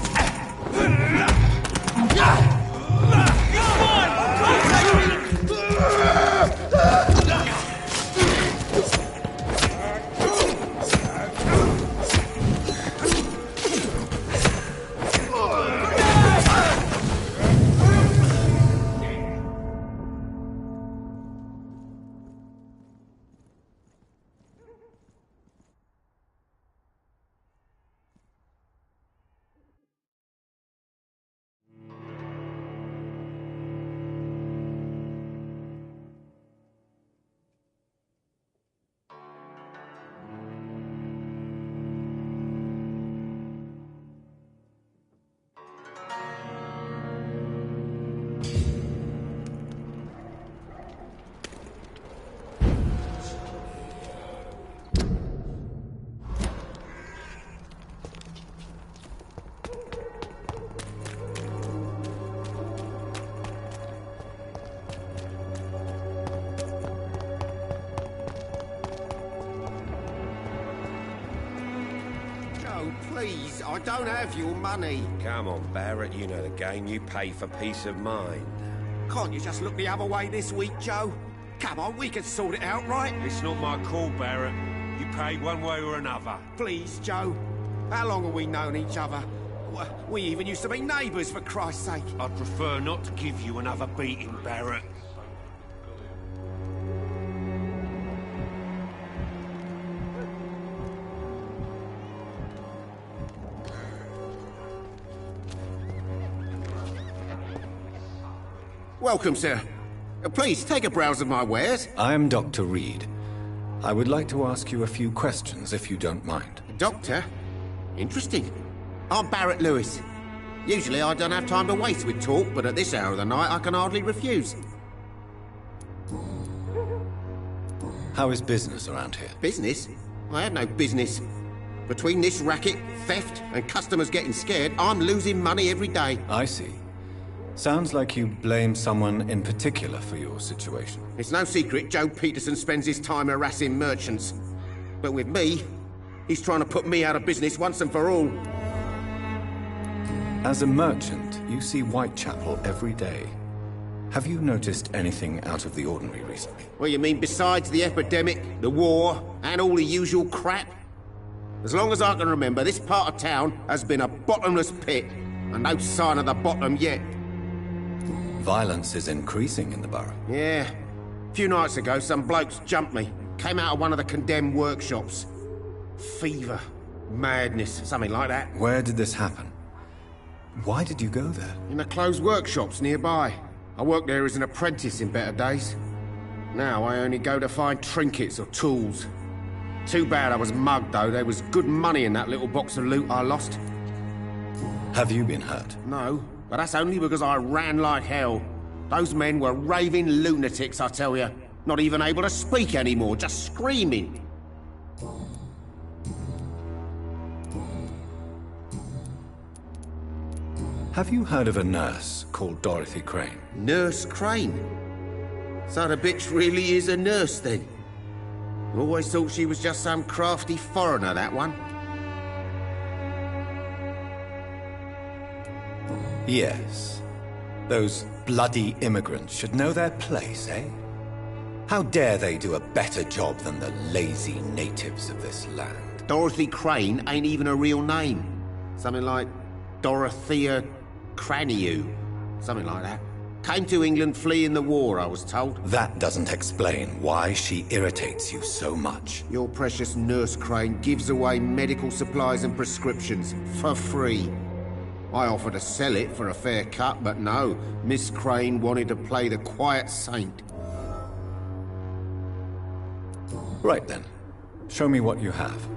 Please, I don't have your money. Come on, Barrett, you know the game. You pay for peace of mind. Can't you just look the other way this week, Joe? Come on, we can sort it out, right? It's not my call, Barrett. You pay one way or another. Please, Joe. How long have we known each other? We even used to be neighbours, for Christ's sake. I'd prefer not to give you another beating, Barrett. Welcome, sir. Please, take a browse of my wares. I am Dr. Reid. I would like to ask you a few questions, if you don't mind. Doctor? Interesting. I'm Barrett Lewis. Usually I don't have time to waste with talk, but at this hour of the night I can hardly refuse. How is business around here? Business? I have no business. Between this racket, theft, and customers getting scared, I'm losing money every day. I see. Sounds like you blame someone in particular for your situation. It's no secret Joe Peterson spends his time harassing merchants. But with me, he's trying to put me out of business once and for all. As a merchant, you see Whitechapel every day. Have you noticed anything out of the ordinary recently? Well, you mean besides the epidemic, the war, and all the usual crap? As long as I can remember, this part of town has been a bottomless pit, and no sign of the bottom yet. Violence is increasing in the borough. Yeah. A few nights ago, some blokes jumped me. Came out of one of the condemned workshops. Fever. Madness. Something like that. Where did this happen? Why did you go there? In the closed workshops nearby. I worked there as an apprentice in better days. Now I only go to find trinkets or tools. Too bad I was mugged, though. There was good money in that little box of loot I lost. Have you been hurt? No. But that's only because I ran like hell. Those men were raving lunatics, I tell you. Not even able to speak anymore, just screaming. Have you heard of a nurse called Dorothy Crane? Nurse Crane? So the bitch really is a nurse, then? Always thought she was just some crafty foreigner, that one. Yes. Those bloody immigrants should know their place, eh? How dare they do a better job than the lazy natives of this land? Dorothy Crane ain't even a real name. Something like Dorothea Craniu. Something like that. Came to England fleeing the war, I was told. That doesn't explain why she irritates you so much. Your precious Nurse Crane gives away medical supplies and prescriptions for free. I offered to sell it for a fair cut, but no. Miss Crane wanted to play the quiet saint. Right then. Show me what you have.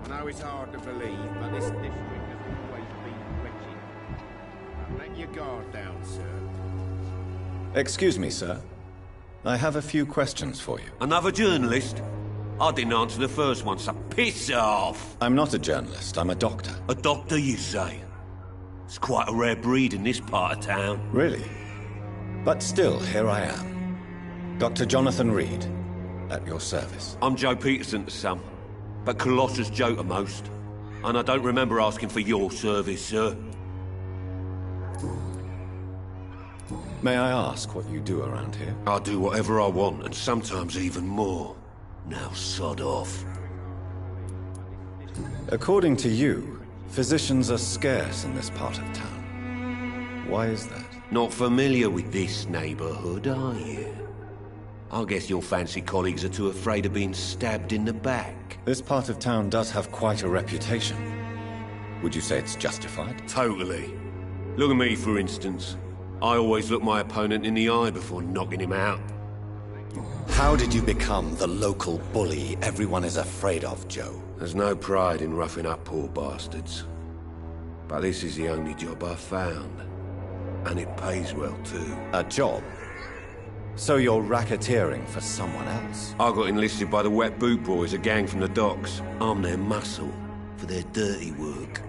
I know it's hard to believe, but this district has always been wretched. your guard down, sir. Excuse me, sir. I have a few questions for you. Another journalist? I didn't answer the first one, so piss off! I'm not a journalist, I'm a doctor. A doctor, you say? It's quite a rare breed in this part of town. Really? But still, here I am. Dr. Jonathan Reid, at your service. I'm Joe Peterson to some, but Colossus Joe to most. And I don't remember asking for your service, sir. May I ask what you do around here? I do whatever I want, and sometimes even more. Now sod off. According to you, physicians are scarce in this part of town. Why is that? Not familiar with this neighborhood, are you? I guess your fancy colleagues are too afraid of being stabbed in the back. This part of town does have quite a reputation. Would you say it's justified? Totally. Look at me, for instance. I always look my opponent in the eye before knocking him out. How did you become the local bully everyone is afraid of, Joe? There's no pride in roughing up poor bastards. But this is the only job I've found. And it pays well, too. A job? So you're racketeering for someone else? I got enlisted by the Wet Boot Boys, a gang from the docks. I'm their muscle for their dirty work.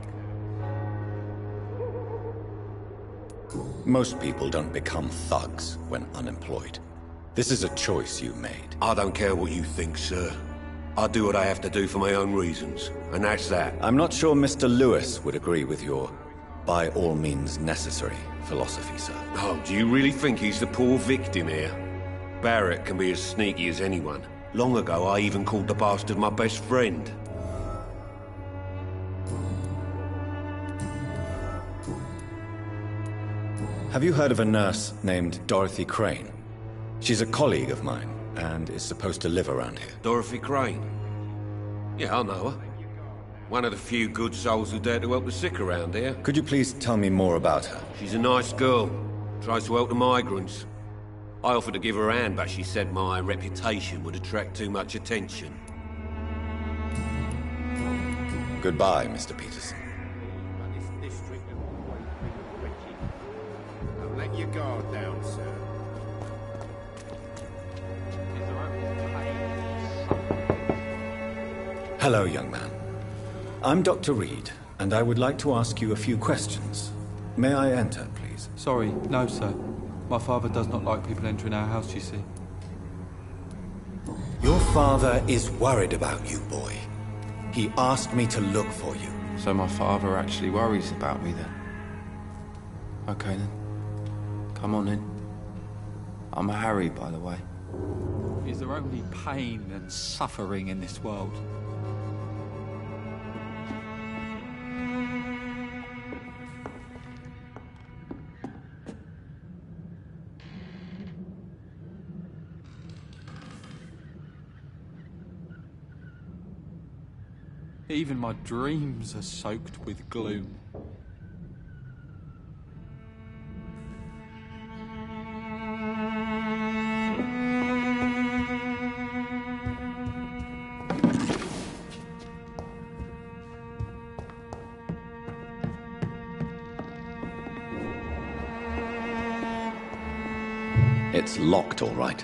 Most people don't become thugs when unemployed. This is a choice you made. I don't care what you think, sir. I do what I have to do for my own reasons, and that's that. I'm not sure Mr. Lewis would agree with your by all means necessary philosophy, sir. Oh, do you really think he's the poor victim here? Barrett can be as sneaky as anyone. Long ago, I even called the bastard my best friend. Have you heard of a nurse named Dorothy Crane? She's a colleague of mine, and is supposed to live around here. Dorothy Crane? Yeah, I know her. One of the few good souls who dare to help the sick around here. Could you please tell me more about her? She's a nice girl. Tries to help the migrants. I offered to give her a hand, but she said my reputation would attract too much attention. Goodbye, Mr. Peterson. Don't let your guard down, sir. Hello, young man. I'm Dr. Reid, and I would like to ask you a few questions. May I enter, please? Sorry, no, sir. My father does not like people entering our house, you see. Your father is worried about you, boy. He asked me to look for you. So my father actually worries about me, then? Okay, then. Come on in. I'm a Harry, by the way. Is there only pain and suffering in this world? Even my dreams are soaked with gloom. It's locked, all right.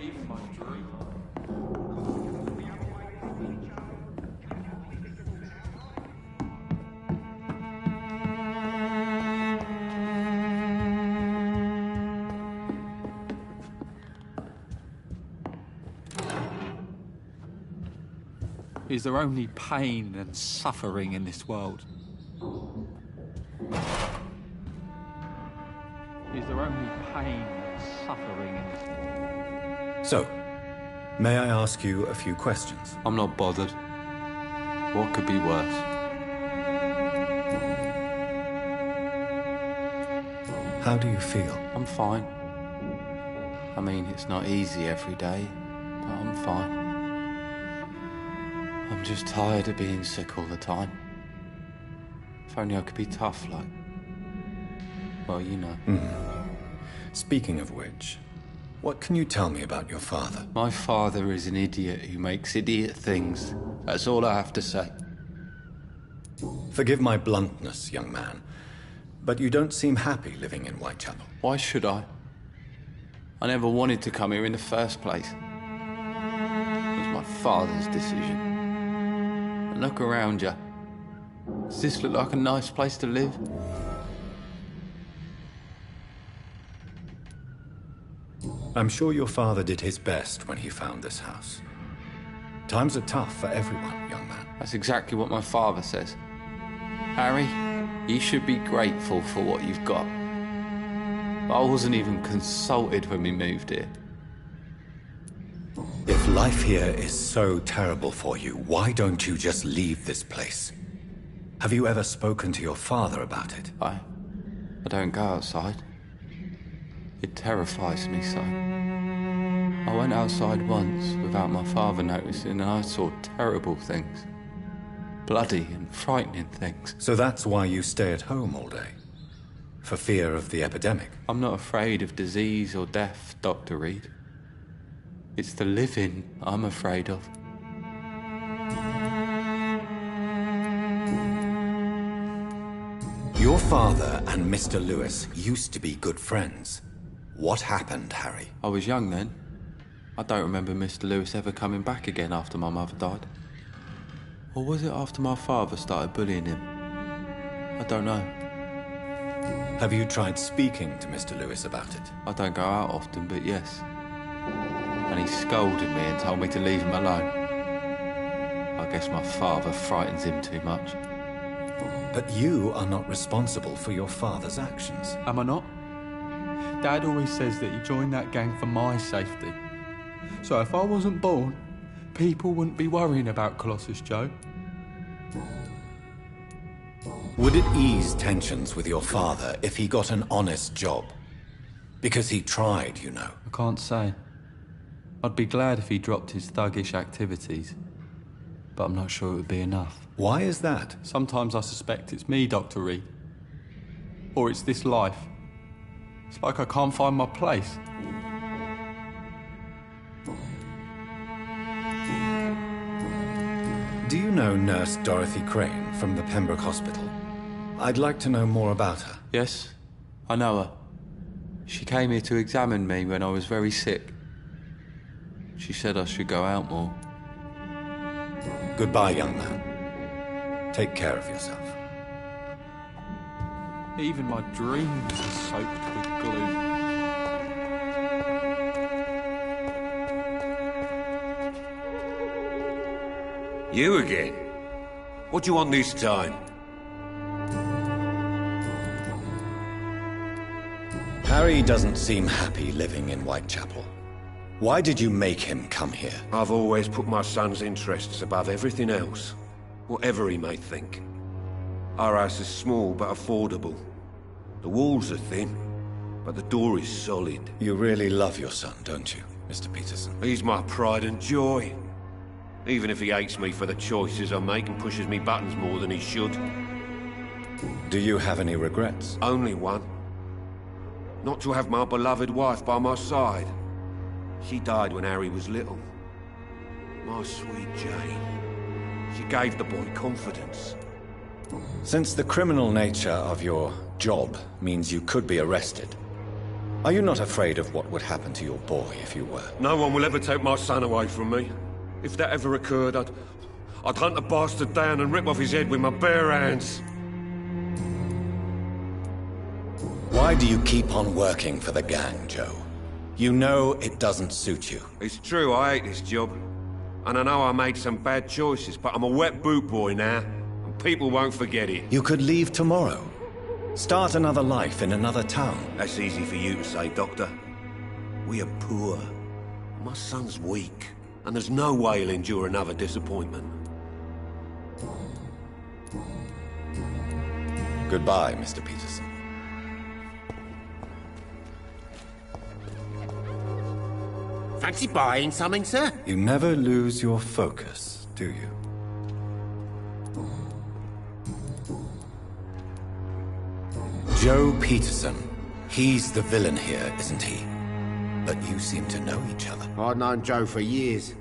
Even my dreams. Is there only pain and suffering in this world? Is there only pain and suffering in this world? So, may I ask you a few questions? I'm not bothered. What could be worse? How do you feel? I'm fine. I mean, it's not easy every day, but I'm fine. I'm just tired of being sick all the time. If only I could be tough, like... well, you know. Speaking of which, what can you tell me about your father? My father is an idiot who makes idiot things. That's all I have to say. Forgive my bluntness, young man, but you don't seem happy living in Whitechapel. Why should I? I never wanted to come here in the first place. It was my father's decision. And look around you. Does this look like a nice place to live? I'm sure your father did his best when he found this house. Times are tough for everyone, young man. That's exactly what my father says. Harry, you should be grateful for what you've got. I wasn't even consulted when we moved here. If life here is so terrible for you, why don't you just leave this place? Have you ever spoken to your father about it? I don't go outside. It terrifies me so. I went outside once without my father noticing and I saw terrible things. Bloody and frightening things. So that's why you stay at home all day? For fear of the epidemic? I'm not afraid of disease or death, Dr. Reid. It's the living I'm afraid of. Your father and Mr. Lewis used to be good friends. What happened, Harry? I was young then. I don't remember Mr. Lewis ever coming back again after my mother died. Or was it after my father started bullying him? I don't know. Have you tried speaking to Mr. Lewis about it? I don't go out often, but yes. And he scolded me and told me to leave him alone. I guess my father frightens him too much. But you are not responsible for your father's actions. Am I not? Dad always says that he joined that gang for my safety. So if I wasn't born, people wouldn't be worrying about Colossus Joe. Would it ease tensions with your father if he got an honest job? Because he tried, you know. I can't say. I'd be glad if he dropped his thuggish activities. But I'm not sure it would be enough. Why is that? Sometimes I suspect it's me, Dr. Reid. Or it's this life. It's like I can't find my place. Do you know Nurse Dorothy Crane from the Pembroke Hospital? I'd like to know more about her. Yes, I know her. She came here to examine me when I was very sick. She said I should go out more. Goodbye, young man. Take care of yourself. Even my dreams are soaked with glue. You again? What do you want this time? Harry doesn't seem happy living in Whitechapel. Why did you make him come here? I've always put my son's interests above everything else, whatever he may think. Our house is small but affordable. The walls are thin, but the door is solid. You really love your son, don't you, Mr. Peterson? He's my pride and joy. Even if he hates me for the choices I make and pushes me buttons more than he should. Do you have any regrets? Only one. Not to have my beloved wife by my side. She died when Harry was little. My sweet Jane. She gave the boy confidence. Since the criminal nature of your job means you could be arrested, are you not afraid of what would happen to your boy if you were? No one will ever take my son away from me. If that ever occurred, I'd hunt the bastard down and rip off his head with my bare hands. Why do you keep on working for the gang, Joe? You know it doesn't suit you. It's true, I hate this job. And I know I made some bad choices, but I'm a wet boot boy now, and people won't forget it. You could leave tomorrow. Start another life in another town. That's easy for you to say, Doctor. We are poor. My son's weak, and there's no way he'll endure another disappointment. Goodbye, Mr. Peterson. Fancy buying something, sir? You never lose your focus, do you? Joe Peterson. He's the villain here, isn't he? But you seem to know each other. I'd known Joe for years.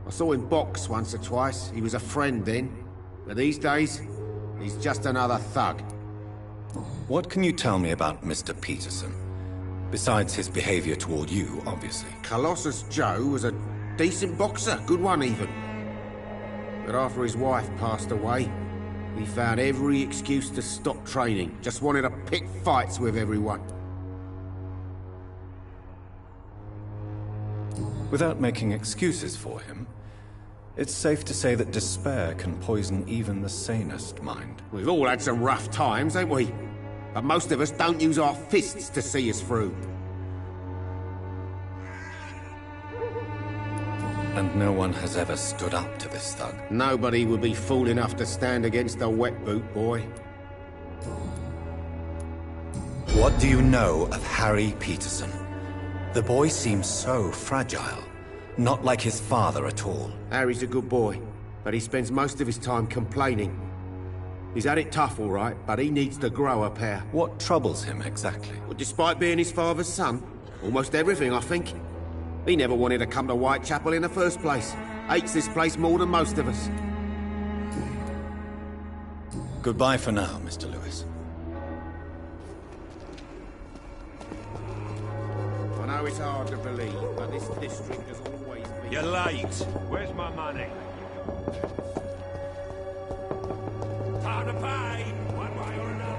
I saw him box once or twice. He was a friend then. But these days, he's just another thug. What can you tell me about Mr. Peterson? Besides his behavior toward you, obviously. Colossus Joe was a decent boxer, good one even. But after his wife passed away, he found every excuse to stop training. Just wanted to pick fights with everyone. Without making excuses for him, it's safe to say that despair can poison even the sanest mind. We've all had some rough times, ain't we? But most of us don't use our fists to see us through. And no one has ever stood up to this thug. Nobody would be fool enough to stand against a wet boot boy. What do you know of Harry Peterson? The boy seems so fragile. Not like his father at all. Harry's a good boy, but he spends most of his time complaining. He's had it tough, all right, but he needs to grow a pair. What troubles him exactly? Well, despite being his father's son, almost everything, I think. He never wanted to come to Whitechapel in the first place. Hates this place more than most of us. Goodbye for now, Mr. Lewis. I know it's hard to believe, but this district has always been... You're late. Where's my money? Time to pay, one way or another.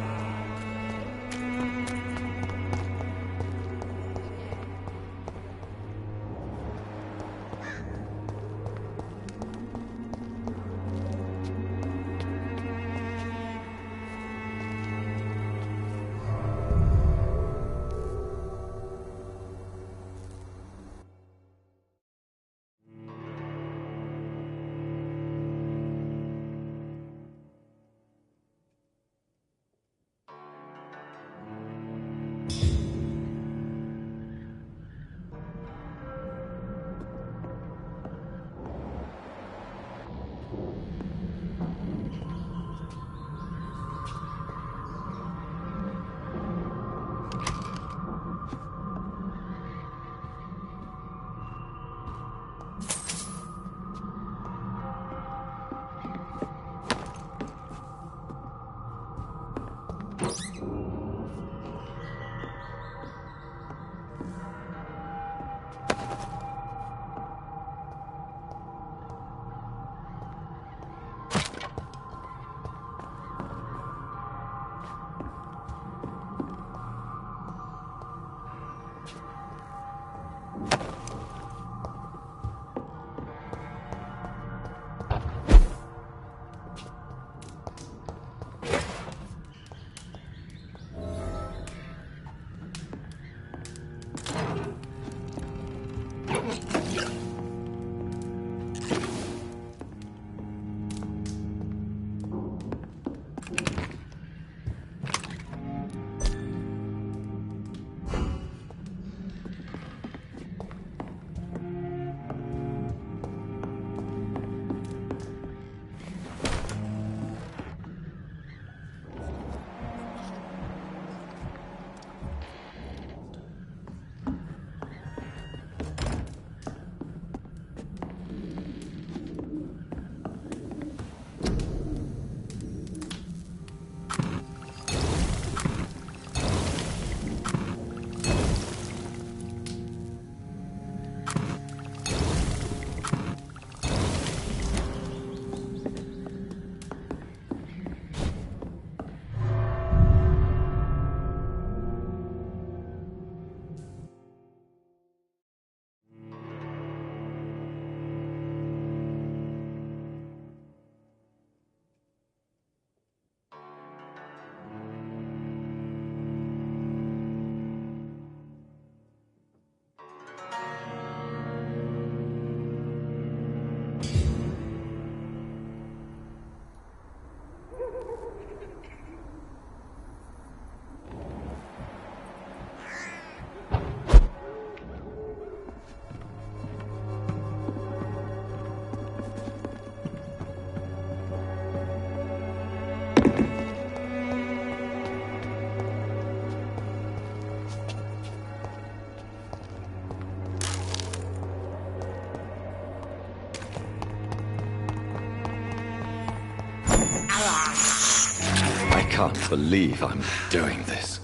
can't believe I'm doing this.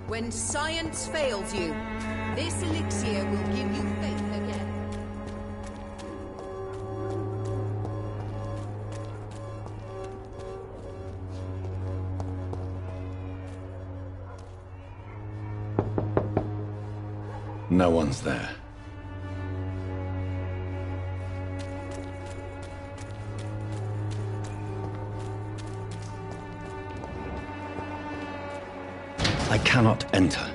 When science fails you, this elixir will give you faith again. No one's there. I cannot enter.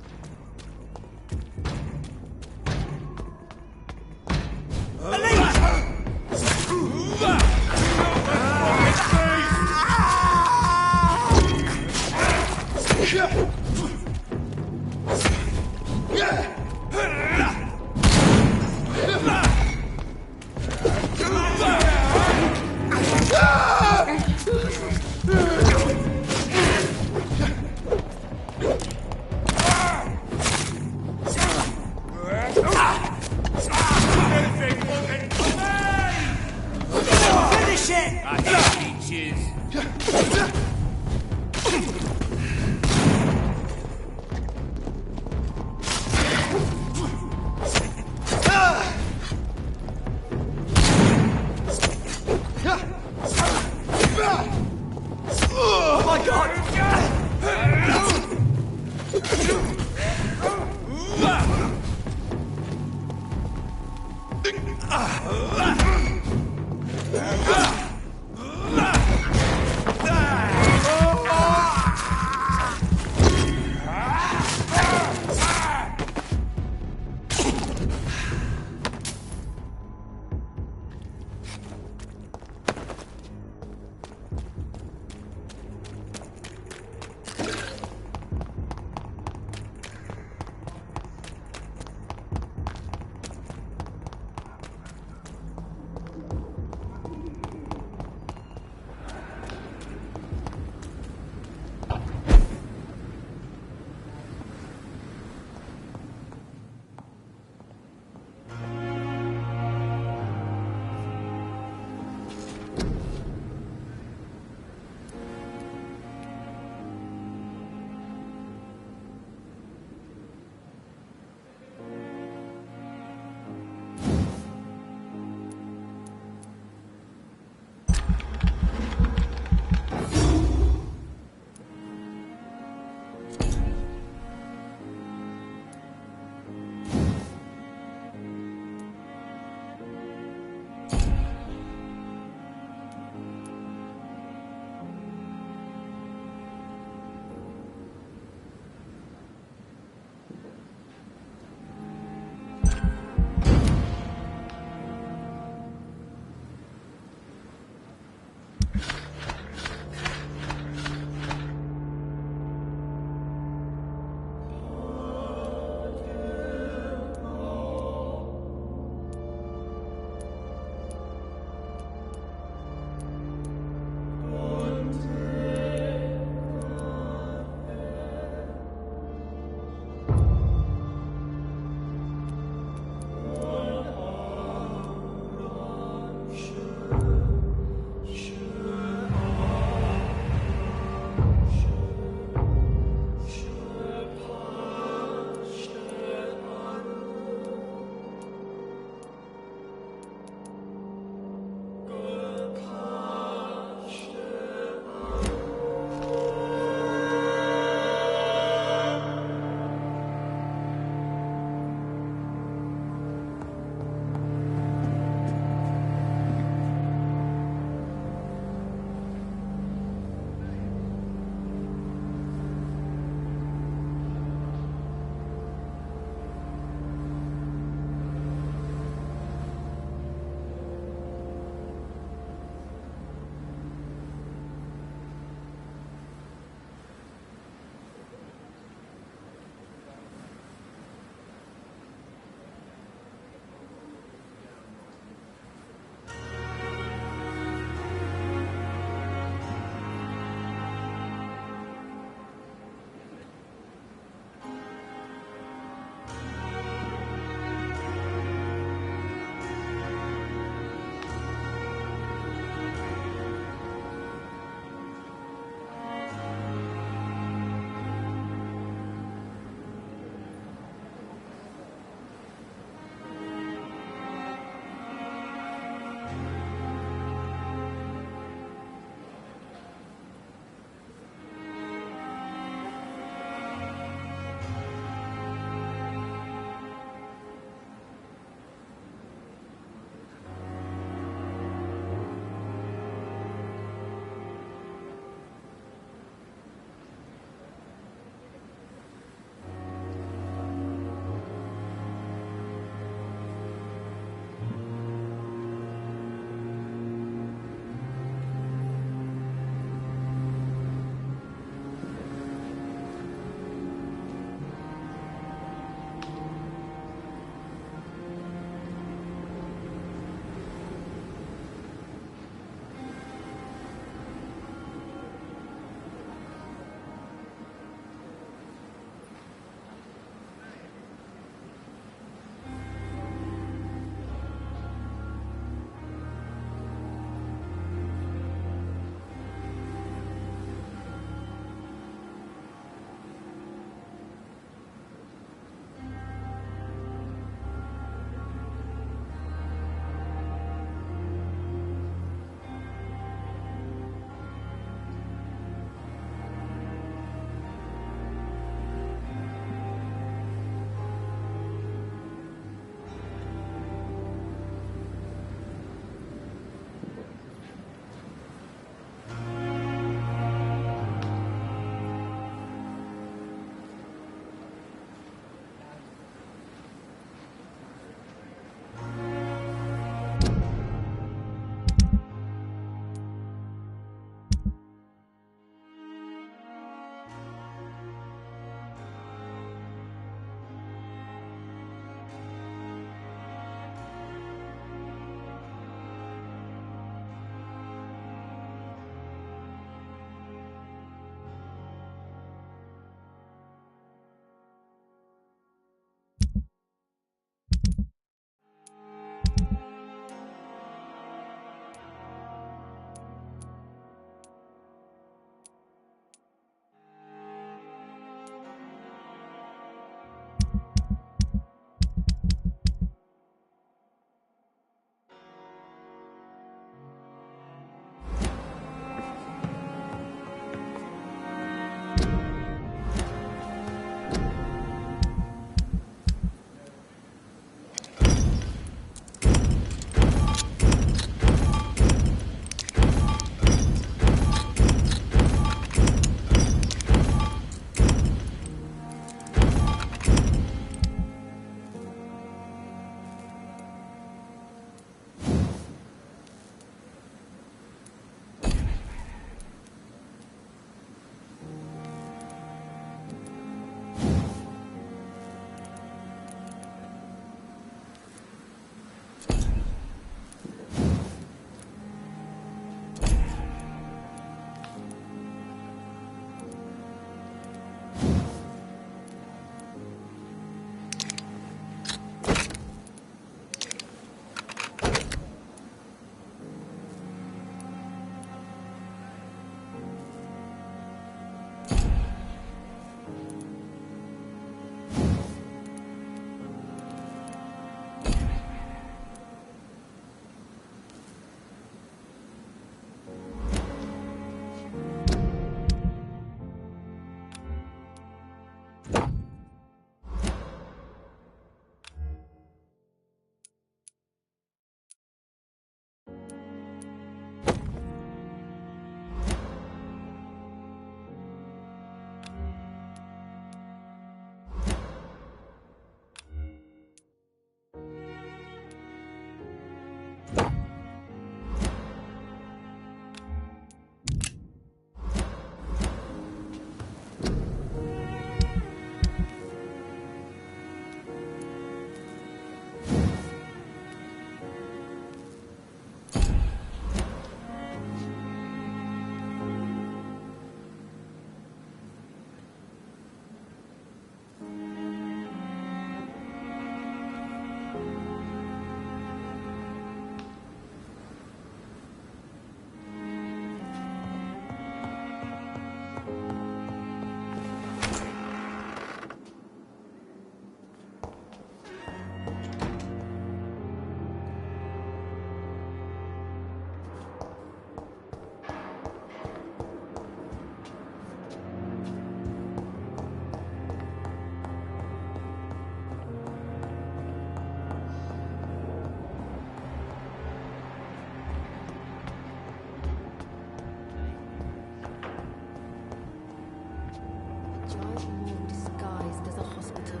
Disguised as a hospital.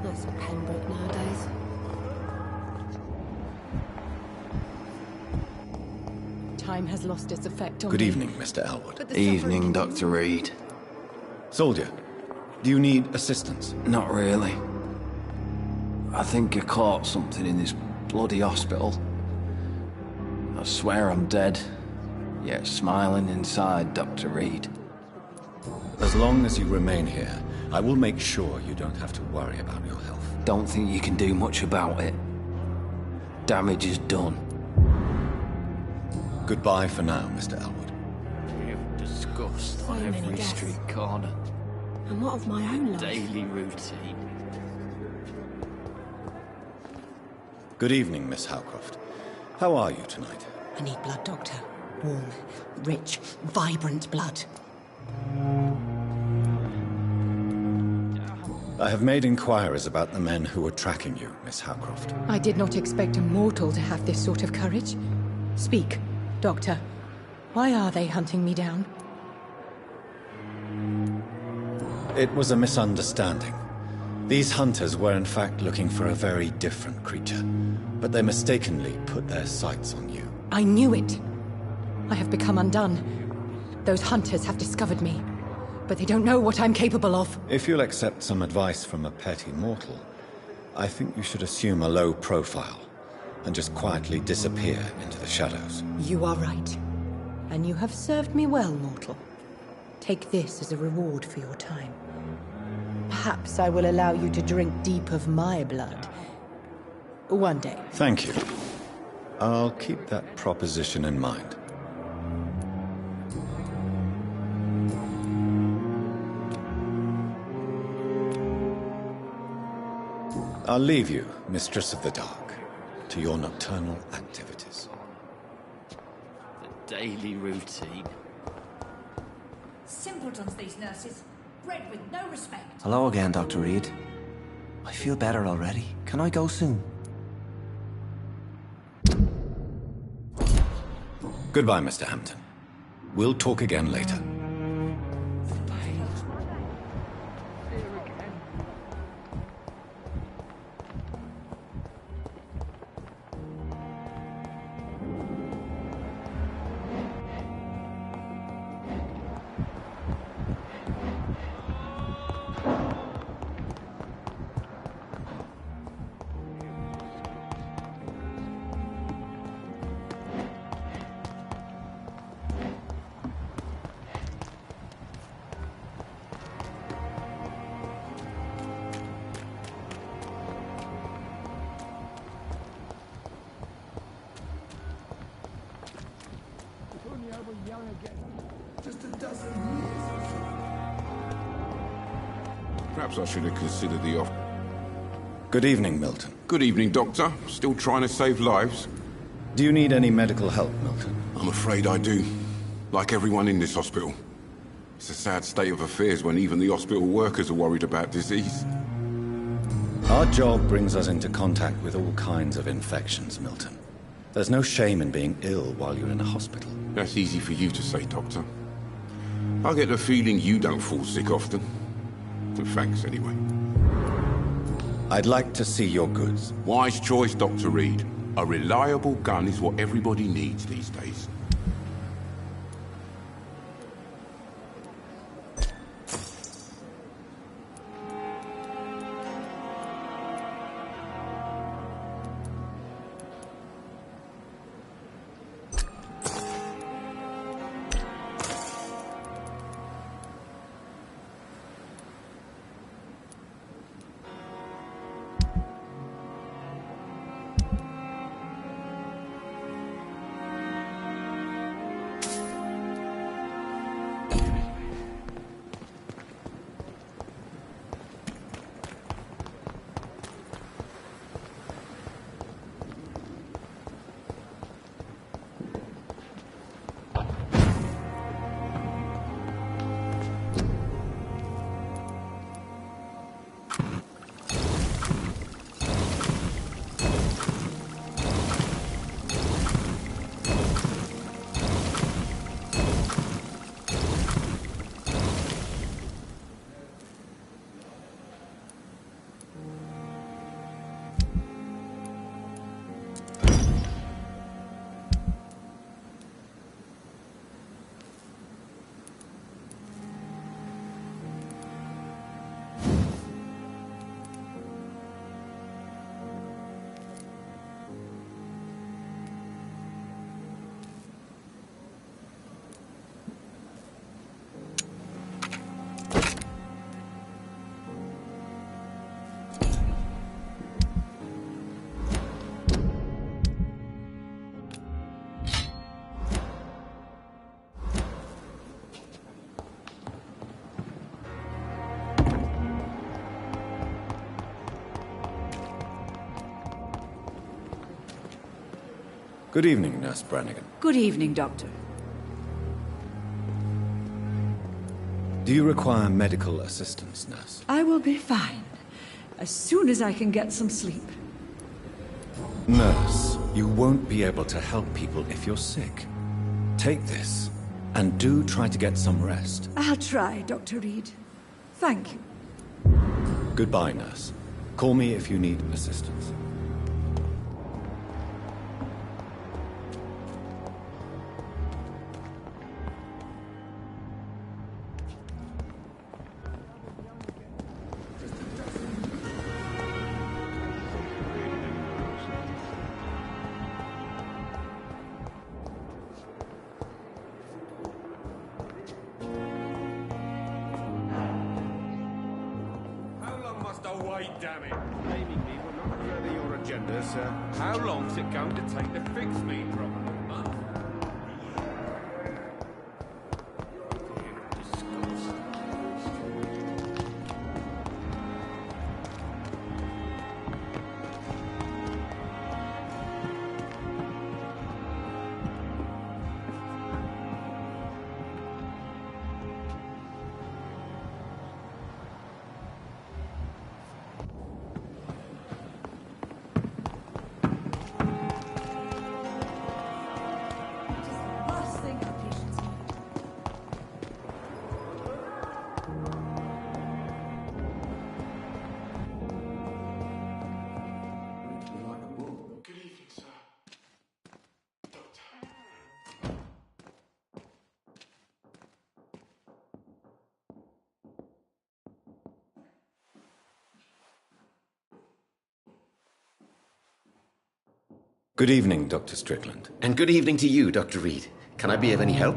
That's Pembroke nowadays. Time has lost its effect on me. Good evening, Mr. Elwood. Evening, Dr. Reid. Soldier, do you need assistance? Not really. I think I caught something in this bloody hospital. I swear I'm dead, yet smiling inside, Dr. Reid. As long as you remain here, I will make sure you don't have to worry about your health. Don't think you can do much about it. Damage is done. Goodbye for now, Mr. Elwood. You've disgust So on many every deaths. street corner. And what of my own life? Daily routine. Good evening, Miss Howcroft. How are you tonight? I need blood, Doctor. Warm, rich, vibrant blood. I have made inquiries about the men who were tracking you, Miss Howcroft. I did not expect a mortal to have this sort of courage. Speak, Doctor. Why are they hunting me down? It was a misunderstanding. These hunters were in fact looking for a very different creature, but they mistakenly put their sights on you. I knew it. I have become undone. Those hunters have discovered me, but they don't know what I'm capable of. If you'll accept some advice from a petty mortal, I think you should assume a low profile and just quietly disappear into the shadows. You are right. And you have served me well, mortal. Take this as a reward for your time. Perhaps I will allow you to drink deep of my blood. One day. Thank you. I'll keep that proposition in mind. I'll leave you, Mistress of the Dark, to your nocturnal activities. The daily routine. Simpletons, these nurses. Bred with no respect. Hello again, Dr. Reid. I feel better already. Can I go soon? Goodbye, Mr. Hampton. We'll talk again later. Perhaps I should have considered the offer. Good evening, Milton. Good evening, Doctor. Still trying to save lives? Do you need any medical help, Milton? I'm afraid I do. Like everyone in this hospital. It's a sad state of affairs when even the hospital workers are worried about disease. Our job brings us into contact with all kinds of infections, Milton. There's no shame in being ill while you're in a hospital. That's easy for you to say, Doctor. I get the feeling you don't fall sick often. Thanks, anyway. I'd like to see your goods. Wise choice, Dr. Reid. A reliable gun is what everybody needs these days. Good evening, Nurse Brannigan. Good evening, Doctor. Do you require medical assistance, nurse? I will be fine. As soon as I can get some sleep. Nurse, you won't be able to help people if you're sick. Take this, and do try to get some rest. I'll try, Dr. Reid. Thank you. Goodbye, nurse. Call me if you need assistance. Damn it! Blaming me will not further your agenda, sir. How long's it going to take to fix me problem, huh? Good evening, Dr. Strickland. And good evening to you, Dr. Reid. Can I be of any help?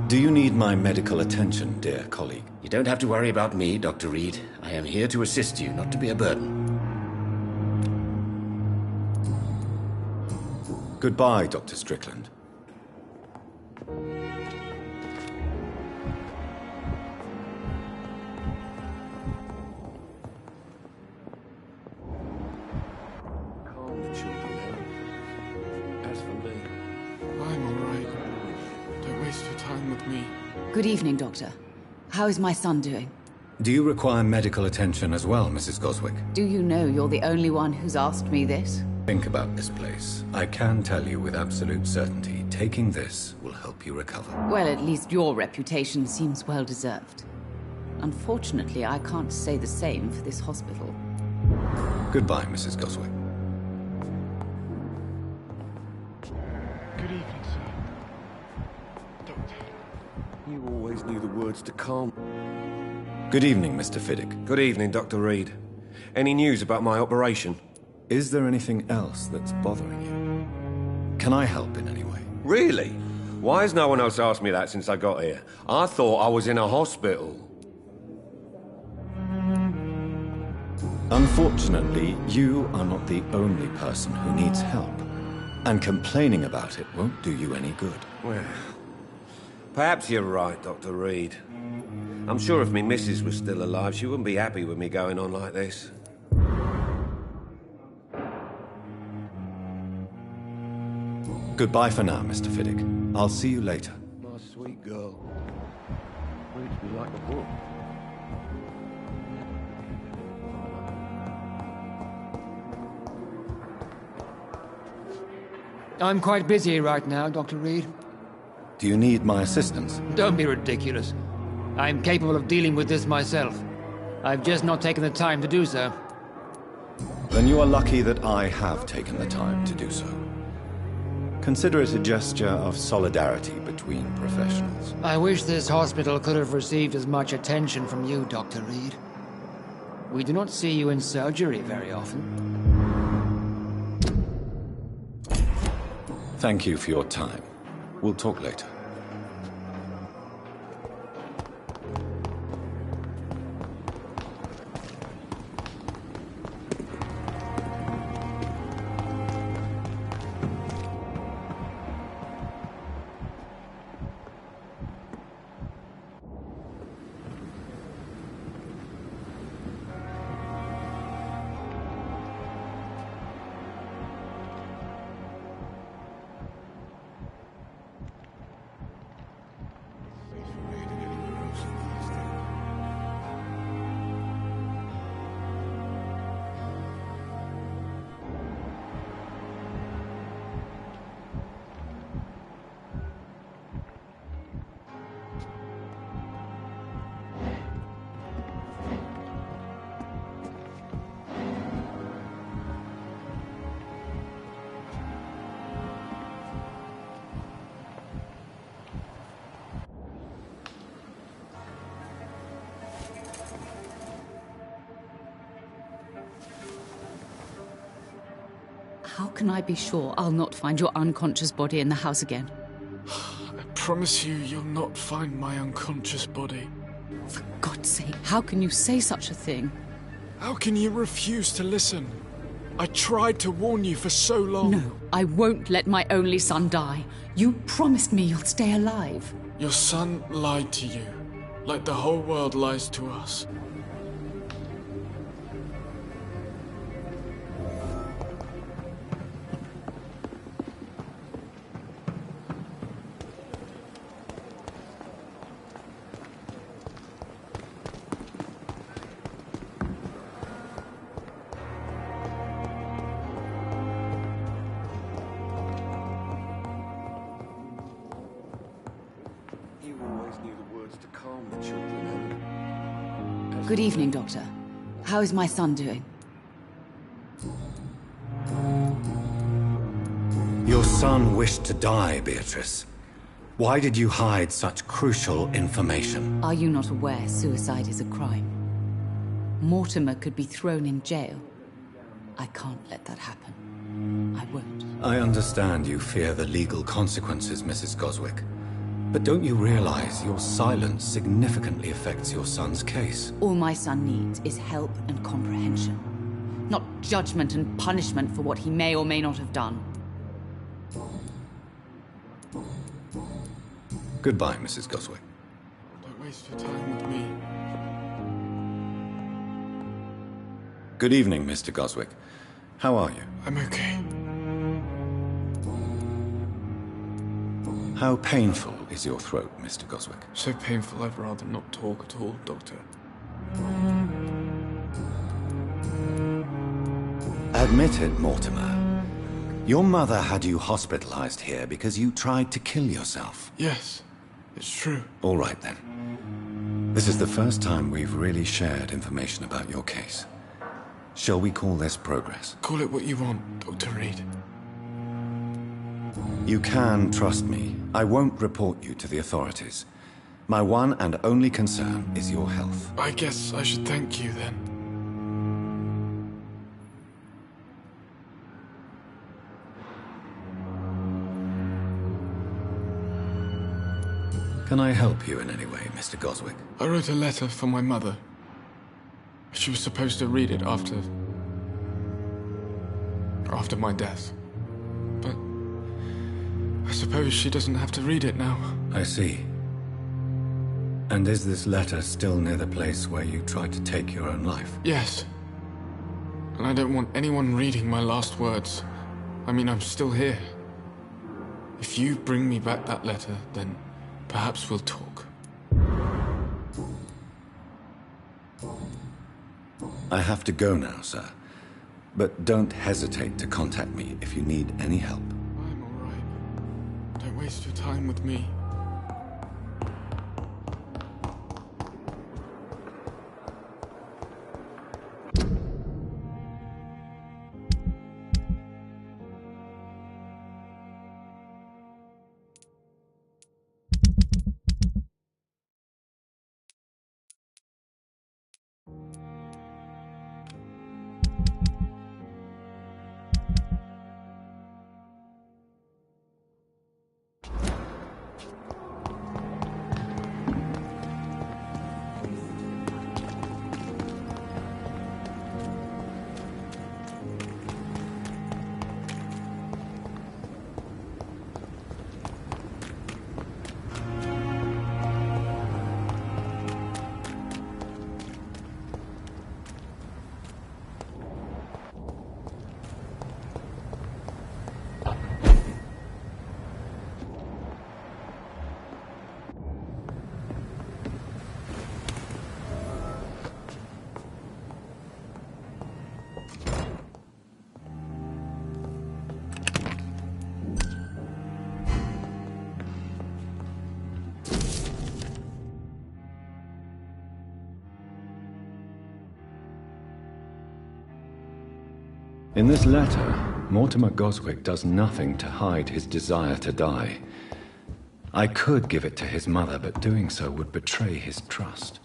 Do you need my medical attention, dear colleague? You don't have to worry about me, Dr. Reid. I am here to assist you, not to be a burden. Goodbye, Dr. Strickland. Good evening, Doctor. How is my son doing? Do you require medical attention as well, Mrs. Goswick? Do you know you're the only one who's asked me this? Think about this place. I can tell you with absolute certainty, taking this will help you recover. Well, at least your reputation seems well deserved. Unfortunately, I can't say the same for this hospital. Goodbye, Mrs. Goswick. Good evening, sir. Doctor. You always knew the words to calm. Good evening, Mr. Fiddick. Good evening, Dr. Reid. Any news about my operation? Is there anything else that's bothering you? Can I help in any way? Really? Why has no one else asked me that since I got here? I thought I was in a hospital. Unfortunately, you are not the only person who needs help. And complaining about it won't do you any good. Well, perhaps you're right, Dr. Reid. I'm sure if me missus was still alive, she wouldn't be happy with me going on like this. Goodbye for now, Mr. Fiddick. I'll see you later. My sweet girl. Reads me like a book. I'm quite busy right now, Dr. Reid. Do you need my assistance? Don't be ridiculous. I'm capable of dealing with this myself. I've just not taken the time to do so. Then you are lucky that I have taken the time to do so. Consider it a gesture of solidarity between professionals. I wish this hospital could have received as much attention from you, Dr. Reid. We do not see you in surgery very often. Thank you for your time. We'll talk later. How can I be sure I'll not find your unconscious body in the house again? I promise you, you'll not find my unconscious body. For God's sake, how can you say such a thing? How can you refuse to listen? I tried to warn you for so long. No, I won't let my only son die. You promised me you'll stay alive. Your son lied to you, like the whole world lies to us. Good evening, Doctor. How is my son doing? Your son wished to die, Beatrice. Why did you hide such crucial information? Are you not aware suicide is a crime? Mortimer could be thrown in jail. I can't let that happen. I won't. I understand you fear the legal consequences, Mrs. Goswick. But don't you realize your silence significantly affects your son's case? All my son needs is help and comprehension. Not judgment and punishment for what he may or may not have done. Goodbye, Mrs. Goswick. Don't waste your time with me. Good evening, Mr. Goswick. How are you? I'm okay. How painful is your throat, Mr. Goswick? So painful I'd rather not talk at all, Doctor. Admit it, Mortimer. Your mother had you hospitalized here because you tried to kill yourself. Yes, it's true. All right, then. This is the first time we've really shared information about your case. Shall we call this progress? Call it what you want, Dr. Reid. You can trust me. I won't report you to the authorities. My one and only concern is your health. I guess I should thank you then. Can I help you in any way, Mr. Goswick? I wrote a letter for my mother. She was supposed to read it after my death. But I suppose she doesn't have to read it now. I see. And is this letter still near the place where you tried to take your own life? Yes. And I don't want anyone reading my last words. I mean, I'm still here. If you bring me back that letter, then perhaps we'll talk. I have to go now, sir. But don't hesitate to contact me if you need any help. I'm all right. Don't waste your time with me. In this letter, Mortimer Goswick does nothing to hide his desire to die. I could give it to his mother, but doing so would betray his trust.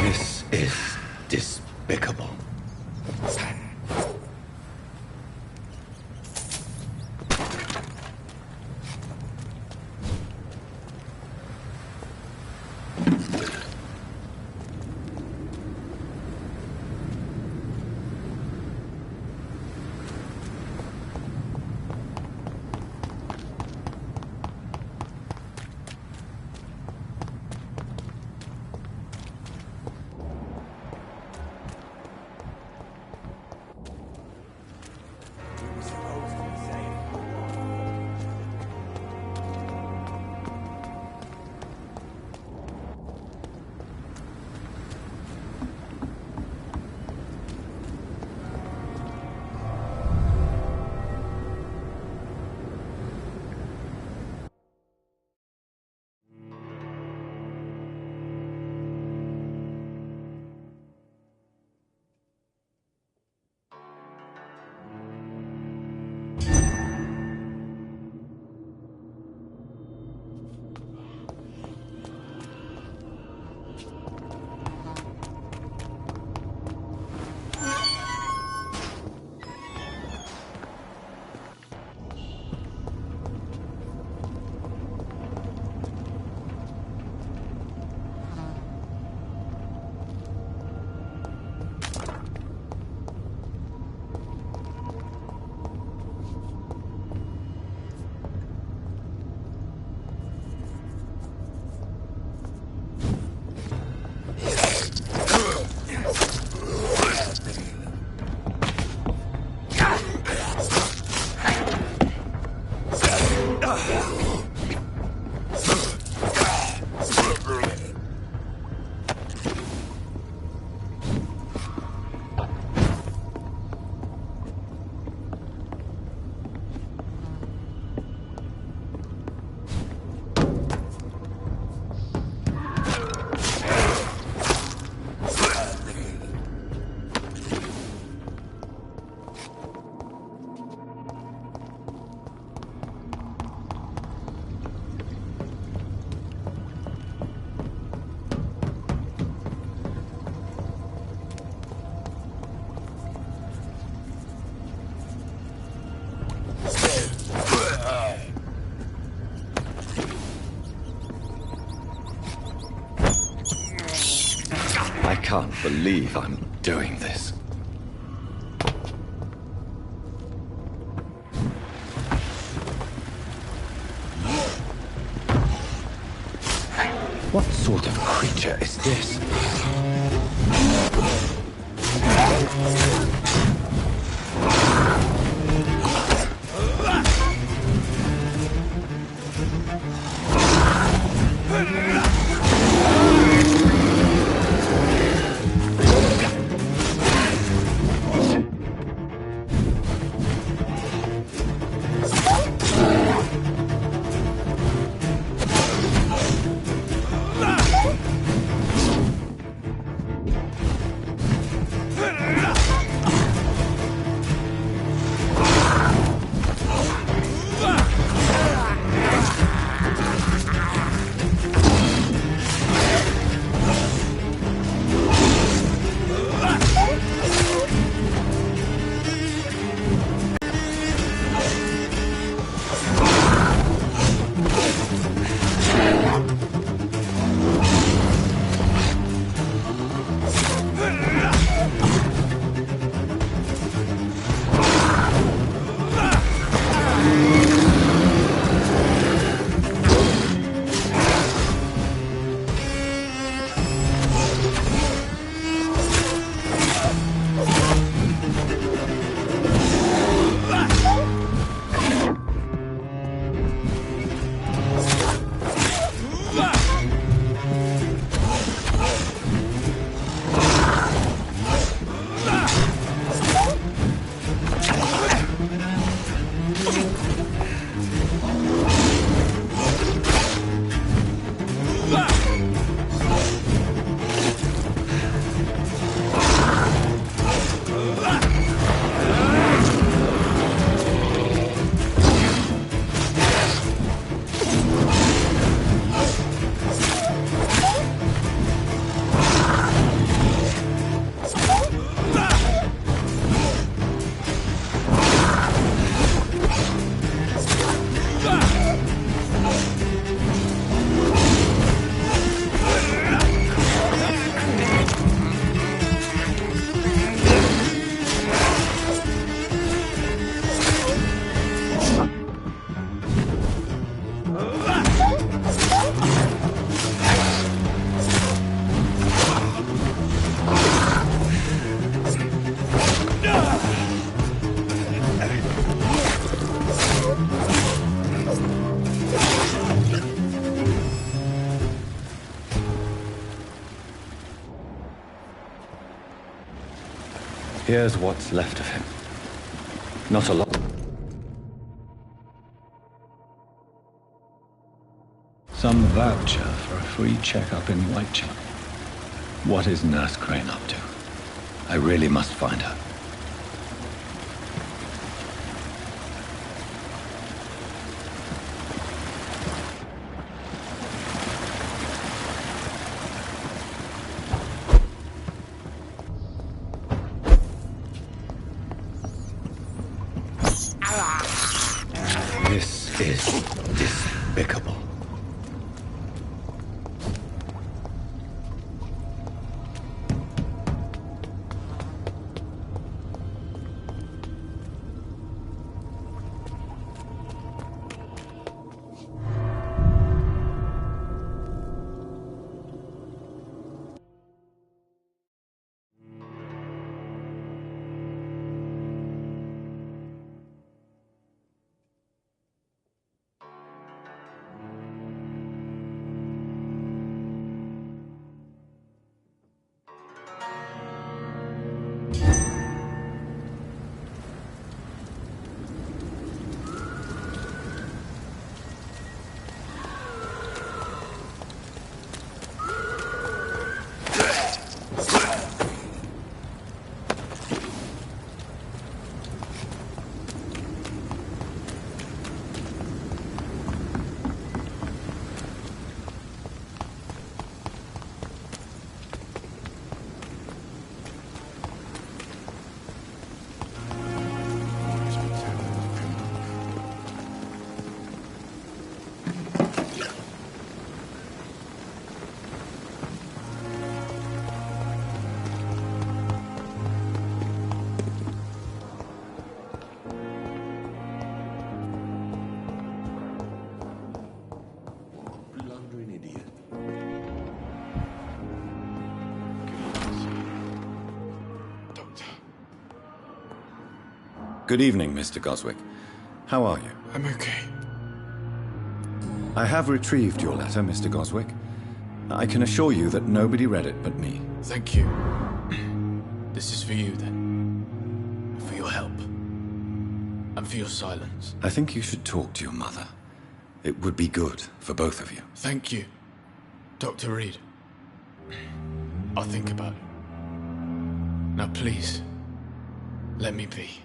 This is despicable. I can't believe I'm doing this. What sort of creature is this? Here's what's left of him. Not a lot. Some voucher for a free checkup in Whitechapel. What is Nurse Crane up to? I really must find her. This is despicable. Good evening, Mr. Goswick. How are you? I'm okay. I have retrieved your letter, Mr. Goswick. I can assure you that nobody read it but me. Thank you. This is for you, then. For your help. And for your silence. I think you should talk to your mother. It would be good for both of you. Thank you, Dr. Reid. I'll think about it. Now, please, let me be.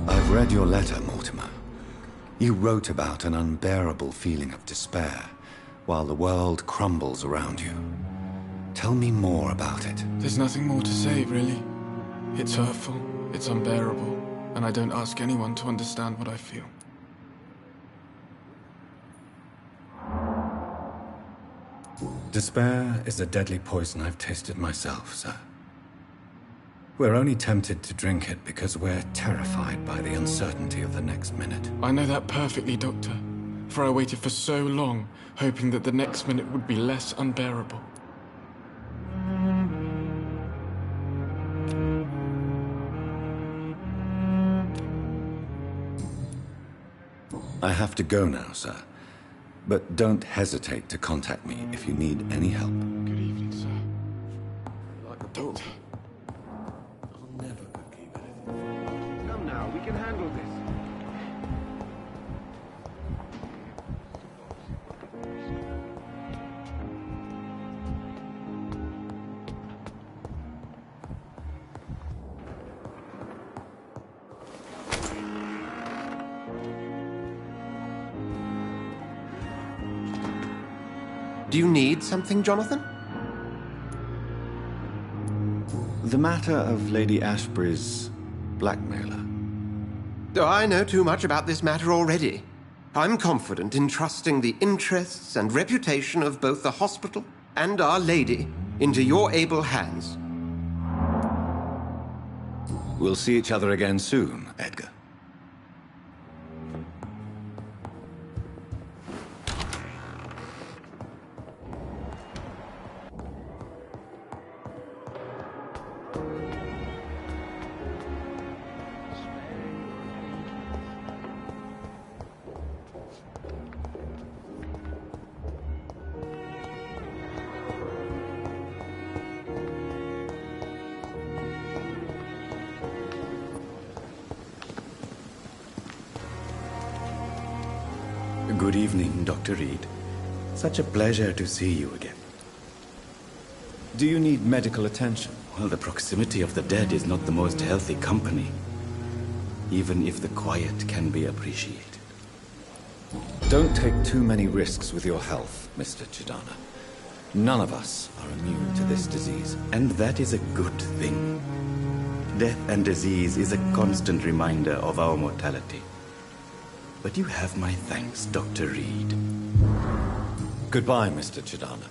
I've read your letter, Mortimer. You wrote about an unbearable feeling of despair while the world crumbles around you. Tell me more about it. There's nothing more to say, really. It's hurtful, it's unbearable, and I don't ask anyone to understand what I feel. Despair is a deadly poison I've tasted myself, sir. We're only tempted to drink it because we're terrified by the uncertainty of the next minute. I know that perfectly, Doctor. For I waited for so long, hoping that the next minute would be less unbearable. I have to go now, sir. But don't hesitate to contact me if you need any help. Good evening, sir. Like a doctor. I'll never keep anything. Come now, we can handle this. Do you need something, Jonathan? The matter of Lady Ashbury's blackmailer. Oh, I know too much about this matter already. I'm confident in trusting the interests and reputation of both the hospital and Our Lady into your able hands. We'll see each other again soon, Edgar. Good evening, Dr. Reid. Such a pleasure to see you again. Do you need medical attention? Well, the proximity of the dead is not the most healthy company, even if the quiet can be appreciated. Don't take too many risks with your health, Mr. Chidana. None of us are immune to this disease. And that is a good thing. Death and disease is a constant reminder of our mortality. But you have my thanks, Dr. Reid. Goodbye, Mr. Chidana.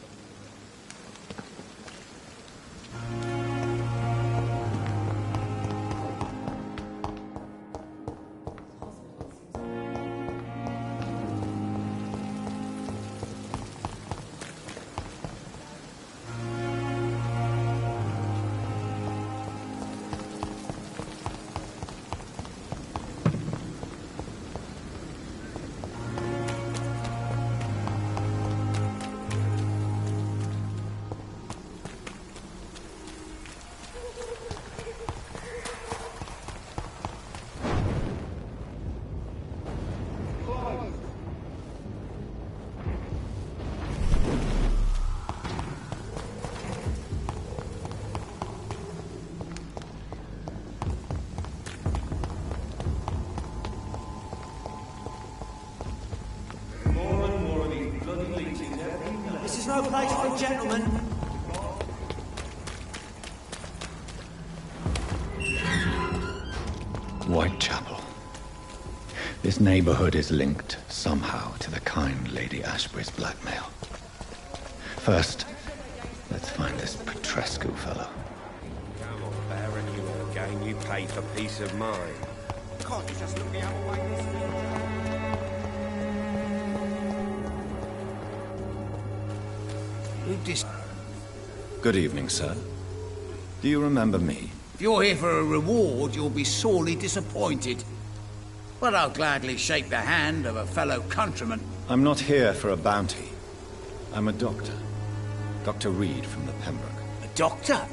This is no place for a gentleman. Whitechapel. This neighborhood is linked somehow to the kind Lady Ashbury's blackmail. First, let's find this Petrescu fellow. Come on, Baron, you all game you pay for peace of mind. Can't you just look the other way this week? Good evening, sir. Do you remember me? If you're here for a reward, you'll be sorely disappointed. But I'll gladly shake the hand of a fellow countryman. I'm not here for a bounty. I'm a doctor. Dr. Reid from the Pembroke. A doctor?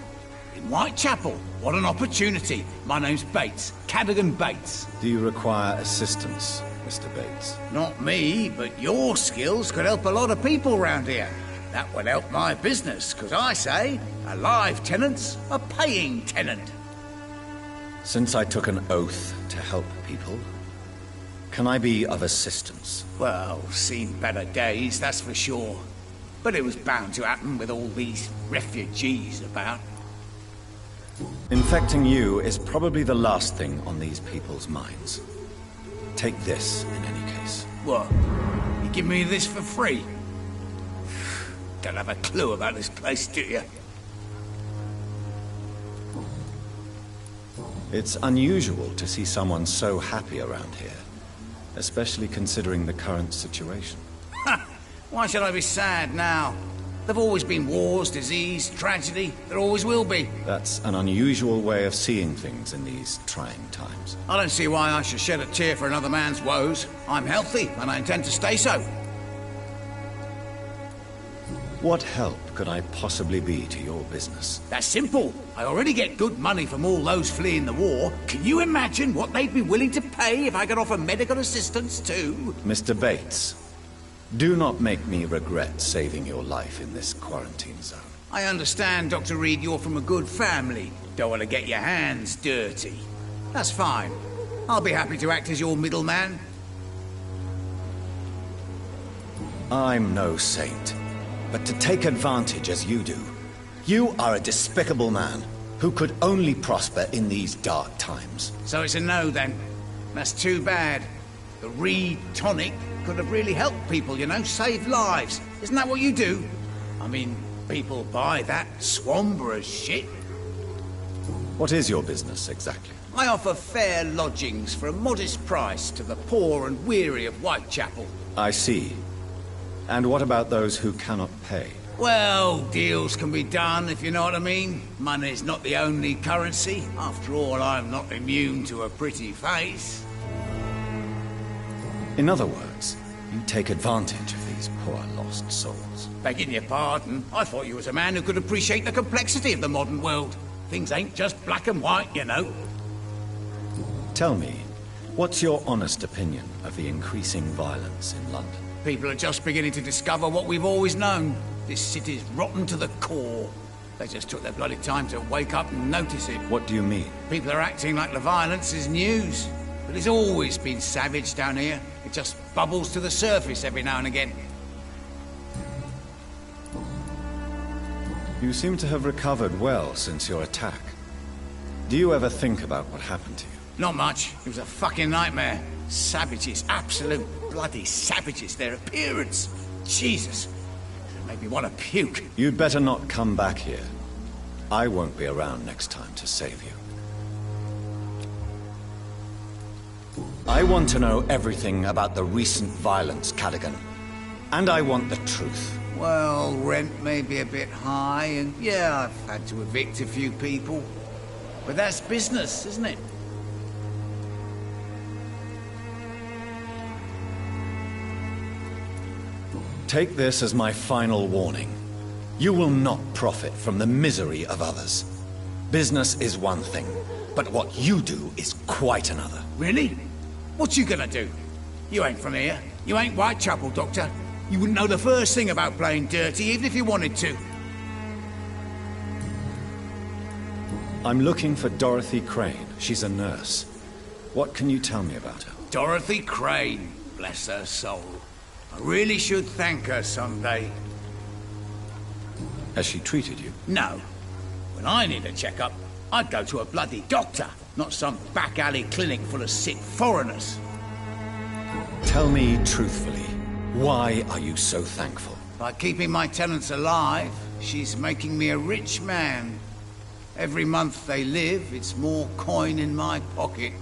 In Whitechapel? What an opportunity. My name's Bates. Cadogan Bates. Do you require assistance, Mr. Bates? Not me, but your skills could help a lot of people round here. That would help my business, because I say, a live tenant's a paying tenant. Since I took an oath to help people, can I be of assistance? Well, seen better days, that's for sure. But it was bound to happen with all these refugees about. Infecting you is probably the last thing on these people's minds. Take this, in any case. What? You give me this for free? Don't have a clue about this place, do you? It's unusual to see someone so happy around here, especially considering the current situation. Why should I be sad now? There've always been wars, disease, tragedy. There always will be. That's an unusual way of seeing things in these trying times. I don't see why I should shed a tear for another man's woes. I'm healthy, and I intend to stay so. What help could I possibly be to your business? That's simple. I already get good money from all those fleeing the war. Can you imagine what they'd be willing to pay if I could offer medical assistance too? Mr. Bates, do not make me regret saving your life in this quarantine zone. I understand, Dr. Reid, you're from a good family. Don't want to get your hands dirty. That's fine. I'll be happy to act as your middleman. I'm no saint. But to take advantage as you do, you are a despicable man who could only prosper in these dark times. So it's a no, then. That's too bad. The Reid tonic could have really helped people, you know, save lives. Isn't that what you do? I mean, people buy that Swamburer's shit. What is your business, exactly? I offer fair lodgings for a modest price to the poor and weary of Whitechapel. I see. And what about those who cannot pay? Well, deals can be done, if you know what I mean. Money's not the only currency. After all, I'm not immune to a pretty face. In other words, you take advantage of these poor lost souls. Begging your pardon, I thought you was a man who could appreciate the complexity of the modern world. Things ain't just black and white, you know. Tell me, what's your honest opinion of the increasing violence in London? People are just beginning to discover what we've always known. This city's rotten to the core. They just took their bloody time to wake up and notice it. What do you mean? People are acting like the violence is news. But it's always been savage down here. It just bubbles to the surface every now and again. You seem to have recovered well since your attack. Do you ever think about what happened to you? Not much. It was a fucking nightmare. Savages, absolute bloody savages. Their appearance. Jesus. It made me want to puke. You'd better not come back here. I won't be around next time to save you. I want to know everything about the recent violence, Cadigan. And I want the truth. Well, rent may be a bit high, and yeah, I've had to evict a few people. But that's business, isn't it? Take this as my final warning. You will not profit from the misery of others. Business is one thing, but what you do is quite another. Really? What you gonna do? You ain't from here. You ain't Whitechapel, Doctor. You wouldn't know the first thing about playing dirty, even if you wanted to. I'm looking for Dorothy Crane. She's a nurse. What can you tell me about her? Dorothy Crane, bless her soul. I really should thank her someday. Has she treated you? No. When I need a checkup, I'd go to a bloody doctor, not some back alley clinic full of sick foreigners. Tell me truthfully, why are you so thankful? By keeping my tenants alive, she's making me a rich man. Every month they live, it's more coin in my pocket.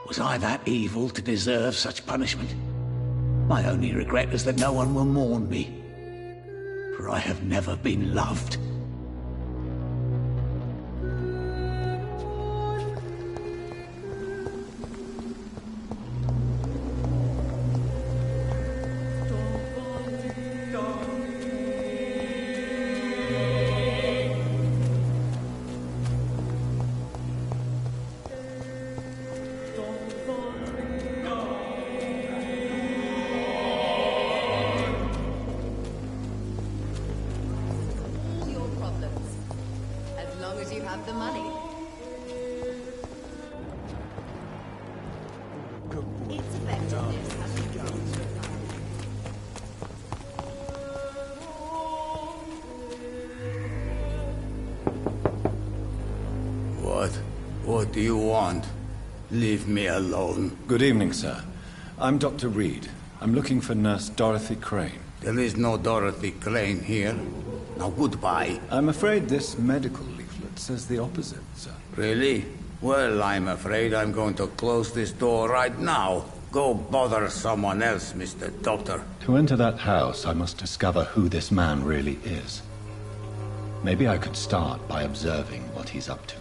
Was I that evil to deserve such punishment? My only regret is that no one will mourn me, for I have never been loved. What do you want? Leave me alone. Good evening, sir. I'm Dr. Reid. I'm looking for Nurse Dorothy Crane. There is no Dorothy Crane here. Now goodbye. I'm afraid this medical leaflet says the opposite, sir. Really? Well, I'm afraid I'm going to close this door right now. Go bother someone else, Mr. Doctor. To enter that house, I must discover who this man really is. Maybe I could start by observing what he's up to.